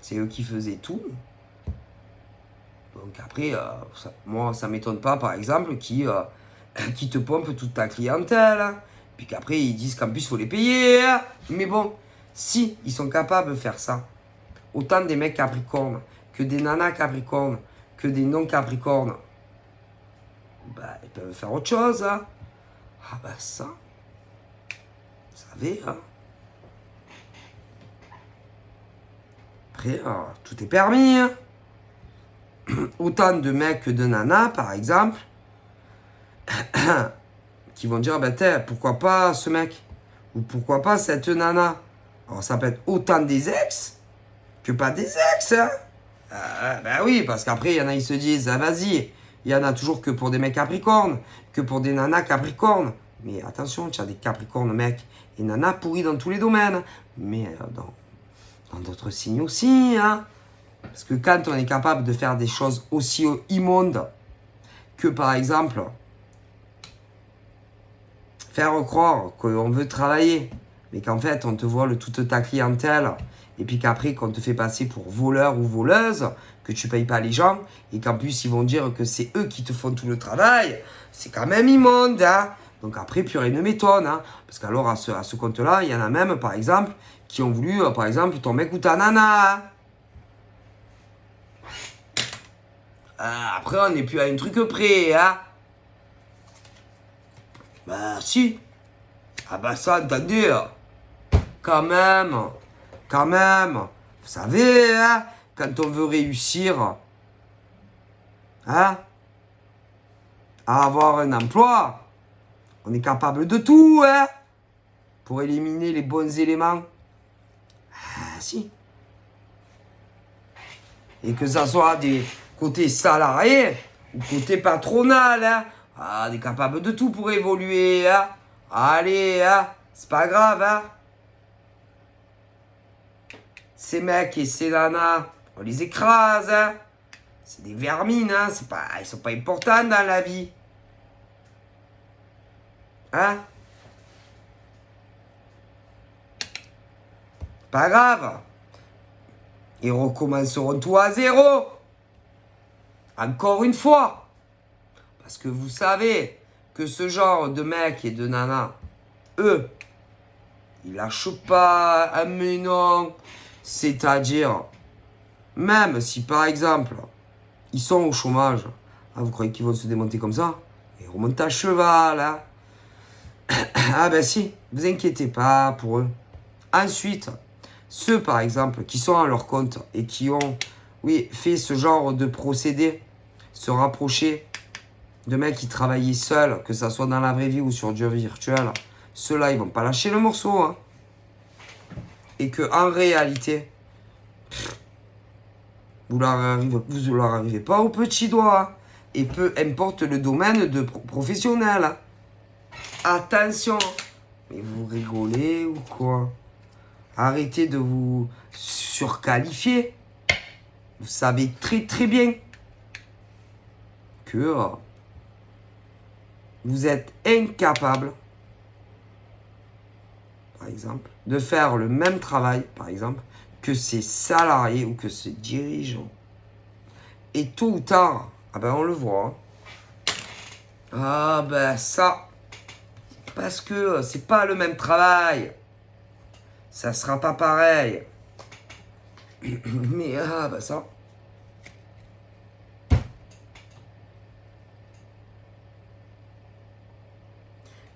c'est eux qui faisaient tout. Donc après, moi, ça m'étonne pas, par exemple, qui te pompent toute ta clientèle. Hein. Puis qu'après, ils disent qu'en plus, il faut les payer. Hein. Mais bon, si ils sont capables de faire ça, autant des mecs capricornes que des nanas capricornes, que des non-capricornes, bah, ils peuvent faire autre chose. Hein. Ah bah ça, vous savez, hein. Après, tout est permis. Hein. Autant de mecs que de nanas, par exemple, qui vont dire, bah, pourquoi pas ce mec? Ou pourquoi pas cette nana? Alors, ça peut être autant des ex que pas des ex, hein? Ben oui, parce qu'après, il y en a, ils se disent, ah, vas-y, il y en a toujours que pour des mecs capricornes, que pour des nanas capricornes. Mais attention, tu as des capricornes mecs et nanas pourris dans tous les domaines. Mais dans d'autres signes aussi, hein? Parce que quand on est capable de faire des choses aussi immondes que, par exemple, faire croire qu'on veut travailler, mais qu'en fait, on te vole toute ta clientèle, et puis qu'après, qu'on te fait passer pour voleur ou voleuse, que tu payes pas les gens, et qu'en plus, ils vont dire que c'est eux qui te font tout le travail, c'est quand même immonde, hein. Donc après, plus rien ne m'étonne, hein. Parce qu'alors, à ce compte-là, il y en a même, par exemple, qui ont voulu, par exemple, ton mec ou ta nana, hein. Après, on n'est plus à un truc près, hein. Bah, si. Ah bah ça, attendez. Quand même. Vous savez, hein, quand on veut réussir, hein, à avoir un emploi, on est capable de tout, hein, pour éliminer les bons éléments. Ah, si. Et que ça soit des côtés salariés ou côté patronal, hein. Ah, on est capable de tout pour évoluer, hein. Allez, hein. C'est pas grave, hein. Ces mecs et ces nanas, on les écrase, hein. C'est des vermines, hein. Ils sont pas importants dans la vie. Hein. Pas grave. Ils recommenceront tout à zéro. Encore une fois. Parce que vous savez que ce genre de mecs et de nanas, eux, ils lâchent pas un menon. C'est-à-dire, même si par exemple, ils sont au chômage, ah, vous croyez qu'ils vont se démonter comme ça? Ils remontent à cheval, hein. Ah ben si, vous inquiétez pas pour eux. Ensuite, ceux par exemple qui sont à leur compte et qui ont, oui, fait ce genre de procédé, se rapprocher de mecs qui travaillaient seuls, que ça soit dans la vraie vie ou sur du virtuel, ceux-là, ils vont pas lâcher le morceau, hein. Et que en réalité, vous leur arrivez pas au petit doigt, hein. Et peu importe le domaine de professionnel, hein. Attention. Mais vous rigolez ou quoi? Arrêtez de vous surqualifier. Vous savez très très bien que vous êtes incapable, par exemple, de faire le même travail, par exemple, que ses salariés ou que ses dirigeants. Et tôt ou tard, ah ben on le voit, hein. Ah ben ça, parce que c'est pas le même travail. Ça sera pas pareil. Mais ah ben ça.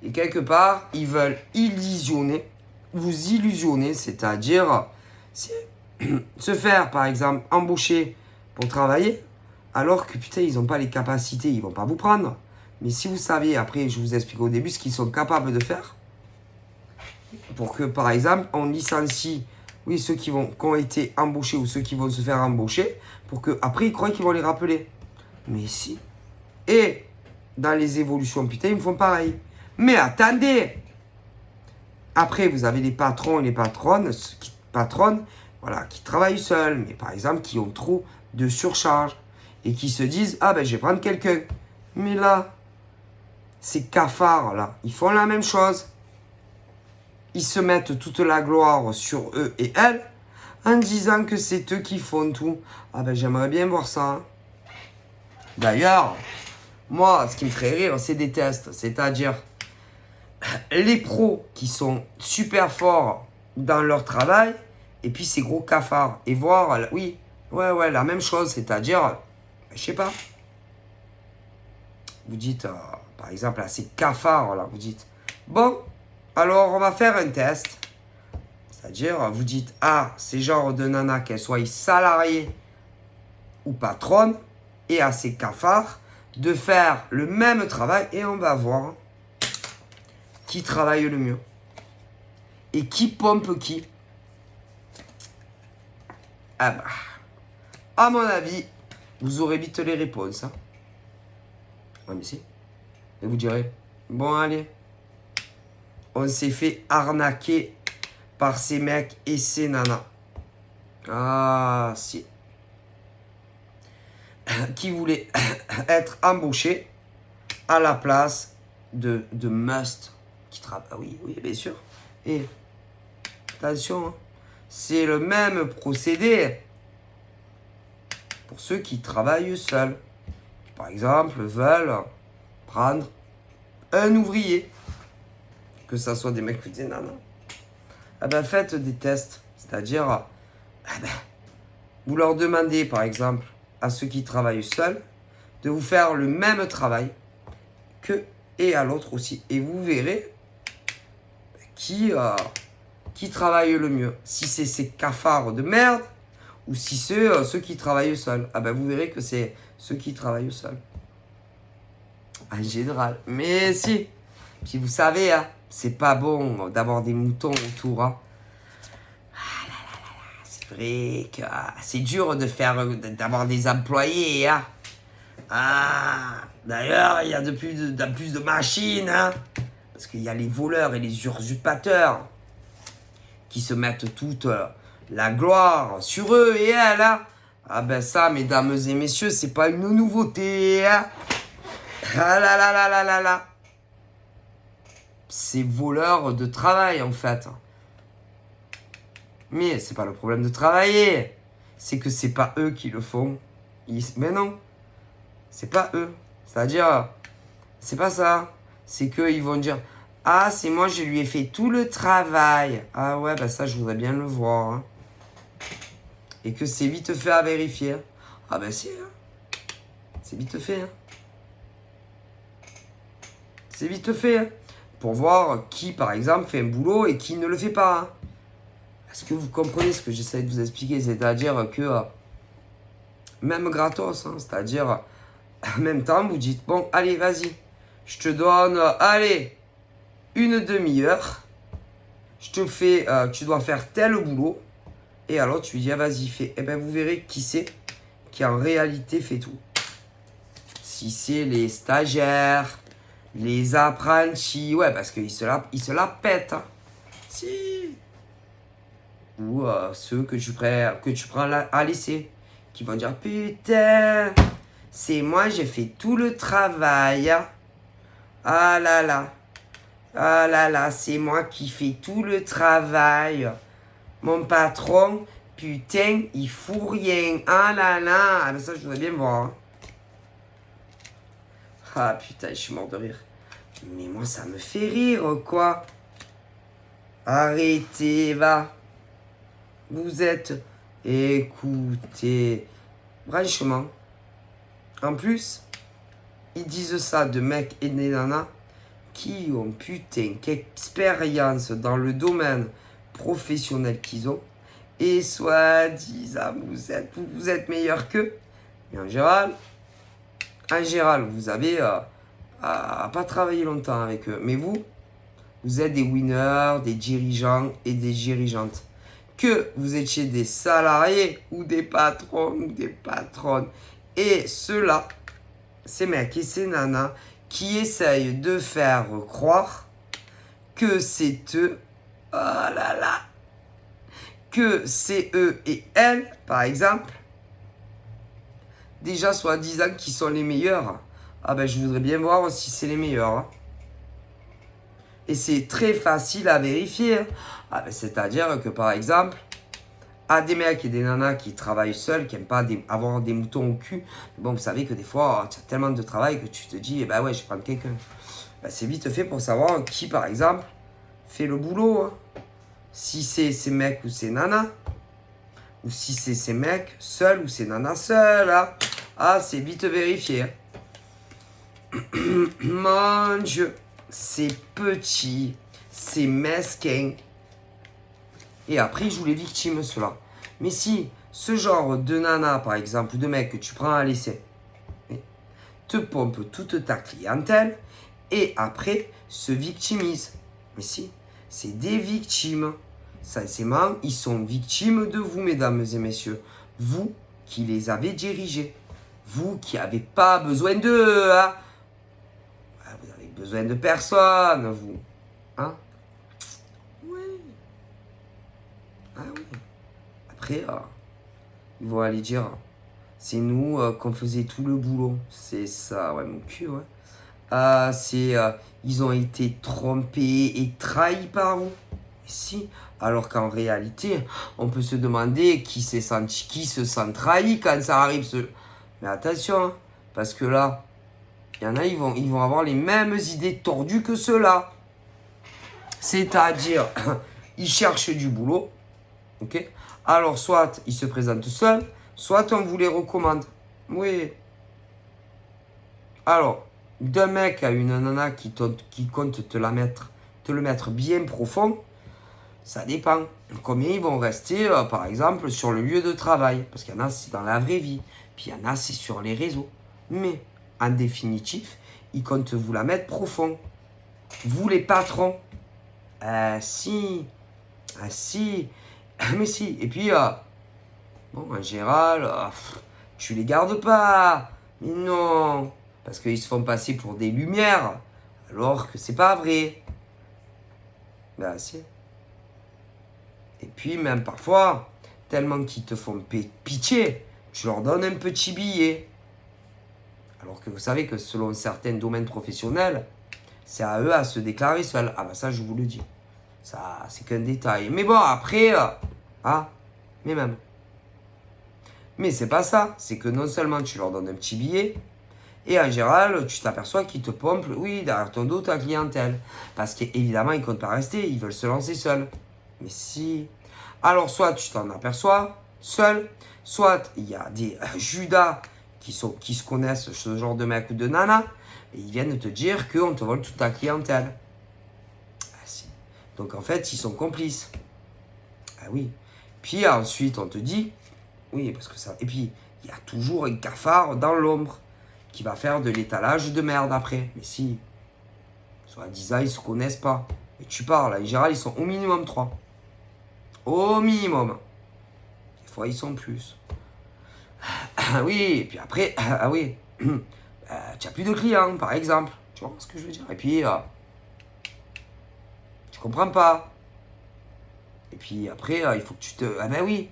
Et quelque part, ils veulent illusionner, vous illusionner, c'est-à-dire se faire, par exemple, embaucher pour travailler, alors que putain, ils n'ont pas les capacités, ils vont pas vous prendre. Mais si vous saviez, après, je vous explique au début ce qu'ils sont capables de faire, pour que, par exemple, on licencie, oui, ceux qui ont été embauchés ou ceux qui vont se faire embaucher, pour que après ils croient qu'ils vont les rappeler. Mais si. Et dans les évolutions, putain, ils me font pareil. Mais attendez! Après, vous avez les patrons et les patronnes, voilà, qui travaillent seuls, mais par exemple, qui ont trop de surcharge et qui se disent, ah ben, je vais prendre quelqu'un. Mais là, ces cafards, là, ils font la même chose. Ils se mettent toute la gloire sur eux et elles en disant que c'est eux qui font tout. Ah ben, j'aimerais bien voir ça. Hein. D'ailleurs, moi, ce qui me ferait rire, c'est des tests. C'est-à-dire, les pros qui sont super forts dans leur travail, et puis ces gros cafards. Et voir, oui, ouais, la même chose. C'est-à-dire, je sais pas. Vous dites, par exemple, à ces cafards, là, vous dites, bon, alors on va faire un test. C'est-à-dire, vous dites à ces genres de nanas, qu'elles soient salariées ou patronnes, et à ces cafards, de faire le même travail, et on va voir qui travaille le mieux. Et qui pompe qui. Ah bah, à mon avis, vous aurez vite les réponses. Hein. Ah mais si. Et vous direz, bon allez, on s'est fait arnaquer par ces mecs et ces nanas. Ah si. Qui voulait être embauché à la place de Must qui travaille. Ah oui, bien sûr. Et attention, hein, c'est le même procédé pour ceux qui travaillent seuls. Qui, par exemple, veulent prendre un ouvrier. Que ça soit des mecs ou des nanas. Ah ben, faites des tests. C'est-à-dire, ah ben, vous leur demandez, par exemple, à ceux qui travaillent seuls, de vous faire le même travail que et à l'autre aussi. Et vous verrez qui travaille le mieux. Si c'est ces cafards de merde ou si c'est ceux qui travaillent seuls. Ah ben vous verrez que c'est ceux qui travaillent seuls. En général. Mais si. Puis vous savez, hein, c'est pas bon d'avoir des moutons autour. Hein. Ah là là là là, c'est vrai que c'est dur d'avoir des employés. Hein. Ah, d'ailleurs, il y a de plus de machines. Hein. Parce qu'il y a les voleurs et les usurpateurs qui se mettent toute la gloire sur eux et elles. Hein. Ah ben ça, mesdames et messieurs, c'est pas une nouveauté. Hein. Ah là là là là là là. C'est voleurs de travail en fait. Mais c'est pas le problème de travailler. C'est que c'est pas eux qui le font. Mais non. C'est pas eux. C'est-à-dire, c'est pas ça. C'est qu'ils vont dire, ah, c'est moi, je lui ai fait tout le travail. Ah ouais, bah ça, je voudrais bien le voir. Hein. Et que c'est vite fait à vérifier. Ah bah si. Hein. C'est vite fait. Hein. C'est vite fait. Hein. Pour voir qui, par exemple, fait un boulot et qui ne le fait pas. Hein. Est-ce que vous comprenez ce que j'essaie de vous expliquer? C'est-à-dire que, même gratos, hein, c'est-à-dire, en même temps, vous dites, bon, allez, vas-y. Je te donne, allez, une demi-heure. Je te fais, tu dois faire tel boulot. Et alors, tu lui dis, ah, vas-y, fais. Et bien, vous verrez qui c'est qui en réalité fait tout. Si c'est les stagiaires, les apprentis, ouais, parce qu'ils se la pètent. Hein. Si. Ou ceux que tu prends à laisser. Qui vont dire, putain, c'est moi, j'ai fait tout le travail. Hein. Ah là là. Ah là là, c'est moi qui fais tout le travail. Mon patron, putain, il fout rien. Ah là là. Ah ben ça, je voudrais bien voir. Hein. Ah putain, je suis mort de rire. Mais moi, ça me fait rire, quoi. Arrêtez, va. Vous êtes... Écoutez... Franchement. En plus, ils disent ça de mecs et de nanas qui ont putain qu'expérience dans le domaine professionnel qu'ils ont. Et soi-disant, vous êtes meilleur qu'eux. Mais en général, vous avez pas travaillé longtemps avec eux. Mais vous êtes des winners, des dirigeants et des dirigeantes. Que vous étiez des salariés ou des patrons ou des patronnes. Et ceux-là, ces mecs et ces nanas qui essayent de faire croire que c'est eux, oh là là, que c'est eux et elles, par exemple, déjà soi-disant qui sont les meilleurs. Ah ben je voudrais bien voir si c'est les meilleurs. Hein. Et c'est très facile à vérifier. Hein. Ah ben c'est-à-dire que par exemple, à des mecs et des nanas qui travaillent seuls, qui n'aiment pas avoir des moutons au cul, bon vous savez que des fois, tu as tellement de travail que tu te dis, eh ben ouais, je vais prendre quelqu'un. Ben, c'est vite fait pour savoir qui par exemple fait le boulot. Hein. Si c'est ces mecs ou ces nanas. Ou si c'est ces mecs seuls ou ces nanas seules. Hein. Ah, c'est vite vérifié. Hein. Mon Dieu. C'est petit. C'est mesquin. Et après, ils jouent les victimes, ceux-là. Mais si ce genre de nana, par exemple, ou de mec que tu prends à l'essai, te pompe toute ta clientèle, et après, se victimise. Mais si, c'est des victimes. Ça, ces membres, ils sont victimes de vous, mesdames et messieurs. Vous qui les avez dirigés. Vous qui n'avez pas besoin d'eux. Hein. Vous avez besoin de personne, vous. Hein? Oui. Ah oui. Après, ils vont aller dire, c'est nous qu'on faisait tout le boulot. C'est ça, ouais, mon cul, ouais. Ils ont été trompés et trahis par vous. Si, alors qu'en réalité, on peut se demander qui se sent trahi quand ça arrive. Mais attention, hein, parce que là, il y en a, ils vont avoir les mêmes idées tordues que ceux-là. C'est-à-dire, ils cherchent du boulot, ok? Alors, soit ils se présentent seuls, soit on vous les recommande. Oui. Alors, d'un mec à une nana qui compte te le mettre bien profond, ça dépend. Combien ils vont rester, par exemple, sur le lieu de travail. Parce qu'il y en a, c'est dans la vraie vie. Puis il y en a, c'est sur les réseaux. Mais, en définitif, ils comptent vous la mettre profond. Vous, les patrons. Si. Ah, si. Mais si. Et puis, bon, en général, tu les gardes pas. Mais non. Parce qu'ils se font passer pour des lumières. Alors que c'est pas vrai. Ben, si. Et puis même parfois, tellement qu'ils te font pitié, tu leur donnes un petit billet. Alors que vous savez que selon certains domaines professionnels, c'est à eux à se déclarer seuls. Ah bah ça, je vous le dis. Ça, c'est qu'un détail. Mais bon, après, mais même. Mais c'est pas ça. C'est que non seulement tu leur donnes un petit billet, et en général, tu t'aperçois qu'ils te pompent, oui, derrière ton dos, ta clientèle. Parce qu'évidemment, ils ne comptent pas rester, ils veulent se lancer seuls. Mais si. Alors, soit tu t'en aperçois seul, soit il y a des Judas qui se connaissent, ce genre de mec ou de nana, et ils viennent te dire qu'on te vole toute ta clientèle. Ah, si. Donc, en fait, ils sont complices. Ah oui. Puis ensuite, on te dit, oui, parce que ça. Et puis, il y a toujours un cafard dans l'ombre qui va faire de l'étalage de merde après. Mais si, soi-disant, ils ne se connaissent pas. Et tu parles, en général, ils sont au minimum 3. Au minimum. Des fois, ils sont plus. Ah oui, et puis après, ah oui, tu n'as plus de clients, par exemple. Tu vois ce que je veux dire? Et puis, tu comprends pas. Et puis après, il faut que tu te... Ah ben oui.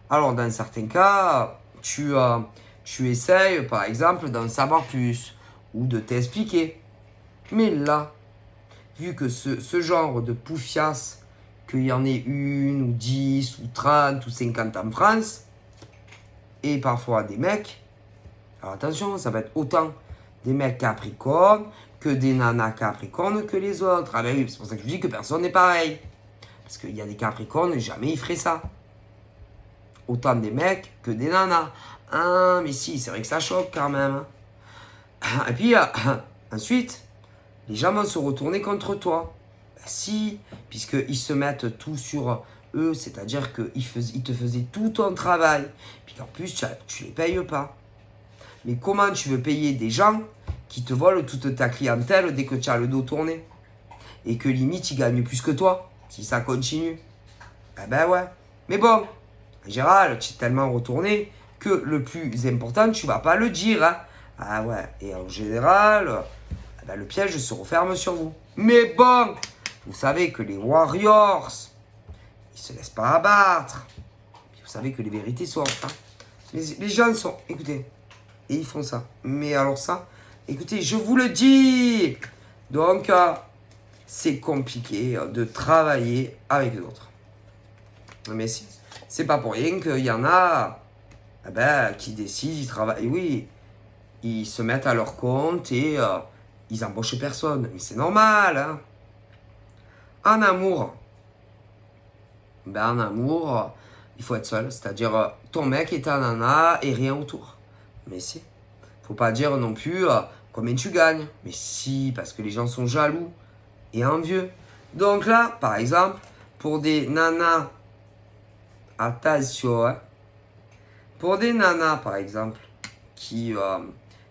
Alors, dans certains cas, tu essayes, par exemple, d'en savoir plus ou de t'expliquer. Mais là, vu que ce genre de poufias, qu'il y en ait une, ou 10, ou 30, ou 50 en France, et parfois des mecs, alors attention, ça va être autant des mecs Capricorne que des nanas Capricorne que les autres. Ah ben oui, c'est pour ça que je vous dis que personne n'est pareil. Parce qu'il y a des Capricornes, jamais ils feraient ça. Autant des mecs que des nanas. Ah, mais si, c'est vrai que ça choque quand même. Et puis, ensuite, les gens vont se retourner contre toi. Ben si, puisqu'ils se mettent tout sur eux, c'est-à-dire qu'ils te faisaient tout ton travail. Puis qu'en plus, tu les payes pas. Mais comment tu veux payer des gens qui te volent toute ta clientèle dès que tu as le dos tourné? Et que limite, ils gagnent plus que toi, si ça continue. Ah ben ouais. Mais bon, en général, tu es tellement retourné que le plus important, tu vas pas le dire. Hein. Ah ouais. Et en général, ben le piège se referme sur vous. Mais bon, vous savez que les Warriors, ils se laissent pas abattre. Puis vous savez que les vérités sortent. Hein. Les gens sont... Écoutez, et ils font ça. Mais alors ça, écoutez, je vous le dis. Donc, c'est compliqué de travailler avec d'autres. Mais si, c'est pas pour rien qu'il y en a qui décident, ils travaillent, oui, ils se mettent à leur compte et ils embauchent personne. Mais c'est normal, hein. En amour, il faut être seul. C'est-à-dire, ton mec est un nana et rien autour. Mais si, faut pas dire non plus combien tu gagnes. Mais si, parce que les gens sont jaloux et envieux. Donc là, par exemple, pour des nanas, attention, hein, pour des nanas, par exemple, qui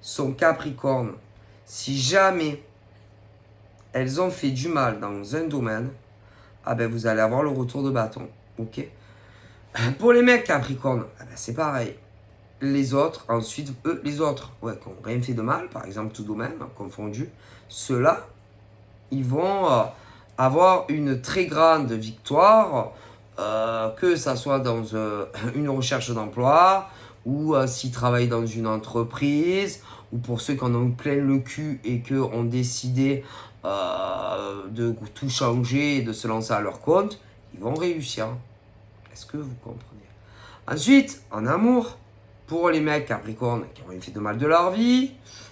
sont capricornes, si jamais elles ont fait du mal dans un domaine, ah ben vous allez avoir le retour de bâton. Ok. Pour les mecs capricornes, ah ben c'est pareil. Les autres, ensuite, les autres, ouais, qui n'ont rien fait de mal, par exemple, tout domaine confondu, ceux-là, ils vont avoir une très grande victoire, que ça soit dans une recherche d'emploi, ou s'ils travaillent dans une entreprise, ou pour ceux qui en ont plein le cul et qui ont décidé de tout changer et de se lancer à leur compte, ils vont réussir. Est-ce que vous comprenez? Ensuite, en amour, pour les mecs capricornes qui ont rien fait de mal de leur vie,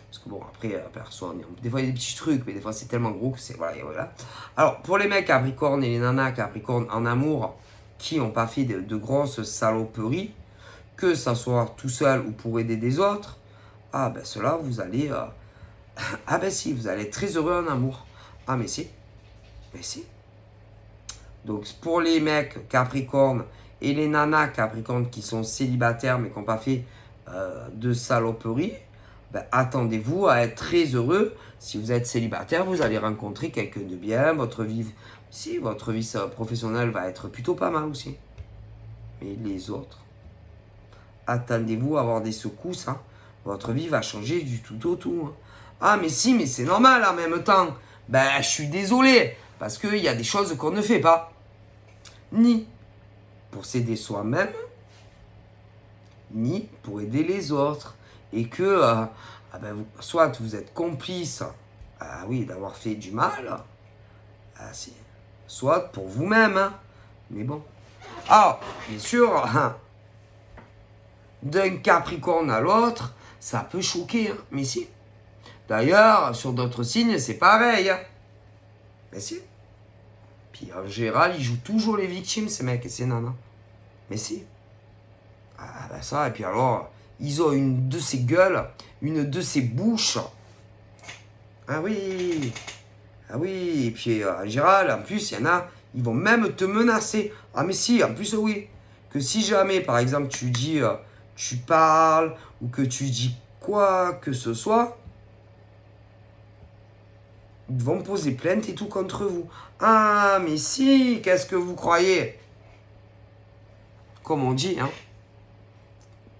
parce que bon, après, personne, des fois il y a des petits trucs, mais des fois c'est tellement gros que c'est, voilà, et voilà. Alors, pour les mecs capricornes et les nanas capricornes en amour, qui n'ont pas fait de grosses saloperies, que ça soit tout seul ou pour aider des autres, ah ben cela vous allez, ah ben si, vous allez être très heureux en amour. Ah mais si, mais si. Donc pour les mecs capricornes et les nanas capricornes qui sont célibataires mais qui n'ont pas fait de saloperies, ben, attendez-vous à être très heureux. Si vous êtes célibataire, vous allez rencontrer quelqu'un de bien. Votre vie professionnelle va être plutôt pas mal aussi. Mais les autres, attendez-vous à avoir des secousses. Hein. Votre vie va changer du tout au tout. Hein. Ah mais si, mais c'est normal en même temps. Ben je suis désolé. Parce qu'il y a des choses qu'on ne fait pas. Ni pour s'aider soi-même, ni pour aider les autres. Et que, soit vous êtes complice, d'avoir fait du mal, soit pour vous-même. Hein. Mais bon. Ah, bien sûr, d'un Capricorne à l'autre, ça peut choquer. Hein. Mais si. D'ailleurs, sur d'autres signes, c'est pareil. Hein. Mais si. Puis en général, ils jouent toujours les victimes, ces mecs et ces nanas. Mais si. Ah ben ça, et puis alors, ils ont une de ces gueules, une de ces bouches. Ah oui. Ah oui, et puis en général, en plus, il y en a, ils vont même te menacer. Ah mais si, en plus, oui. Que si jamais, par exemple, tu dis, tu parles, ou que tu dis quoi que ce soit, ils vont poser plainte et tout contre vous. Ah, mais si, qu'est-ce que vous croyez? Comme on dit, hein.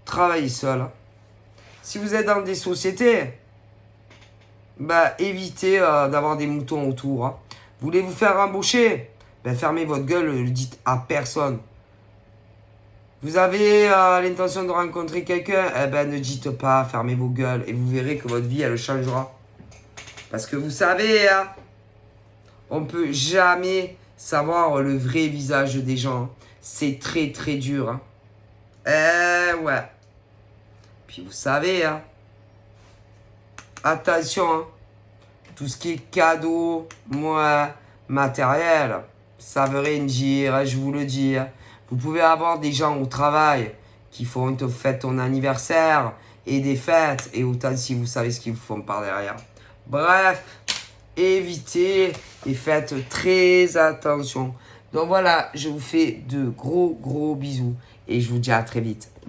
Travaillez seul. Hein. Si vous êtes dans des sociétés, évitez d'avoir des moutons autour. Hein. Voulez vous faire embaucher? Fermez votre gueule, ne le dites à personne. Vous avez l'intention de rencontrer quelqu'un? Ne dites pas, fermez vos gueules et vous verrez que votre vie, elle changera. Parce que vous savez, hein, on ne peut jamais savoir le vrai visage des gens. C'est très très dur. Hein. Ouais. Puis vous savez, hein, attention, hein. Tout ce qui est cadeau, moi, matériel, ça veut rien dire, je vous le dis. Vous pouvez avoir des gens au travail qui font une fête ton anniversaire et des fêtes, et autant si vous savez ce qu'ils vous font par derrière. Bref, évitez et faites très attention. Donc voilà, je vous fais de gros bisous et je vous dis à très vite.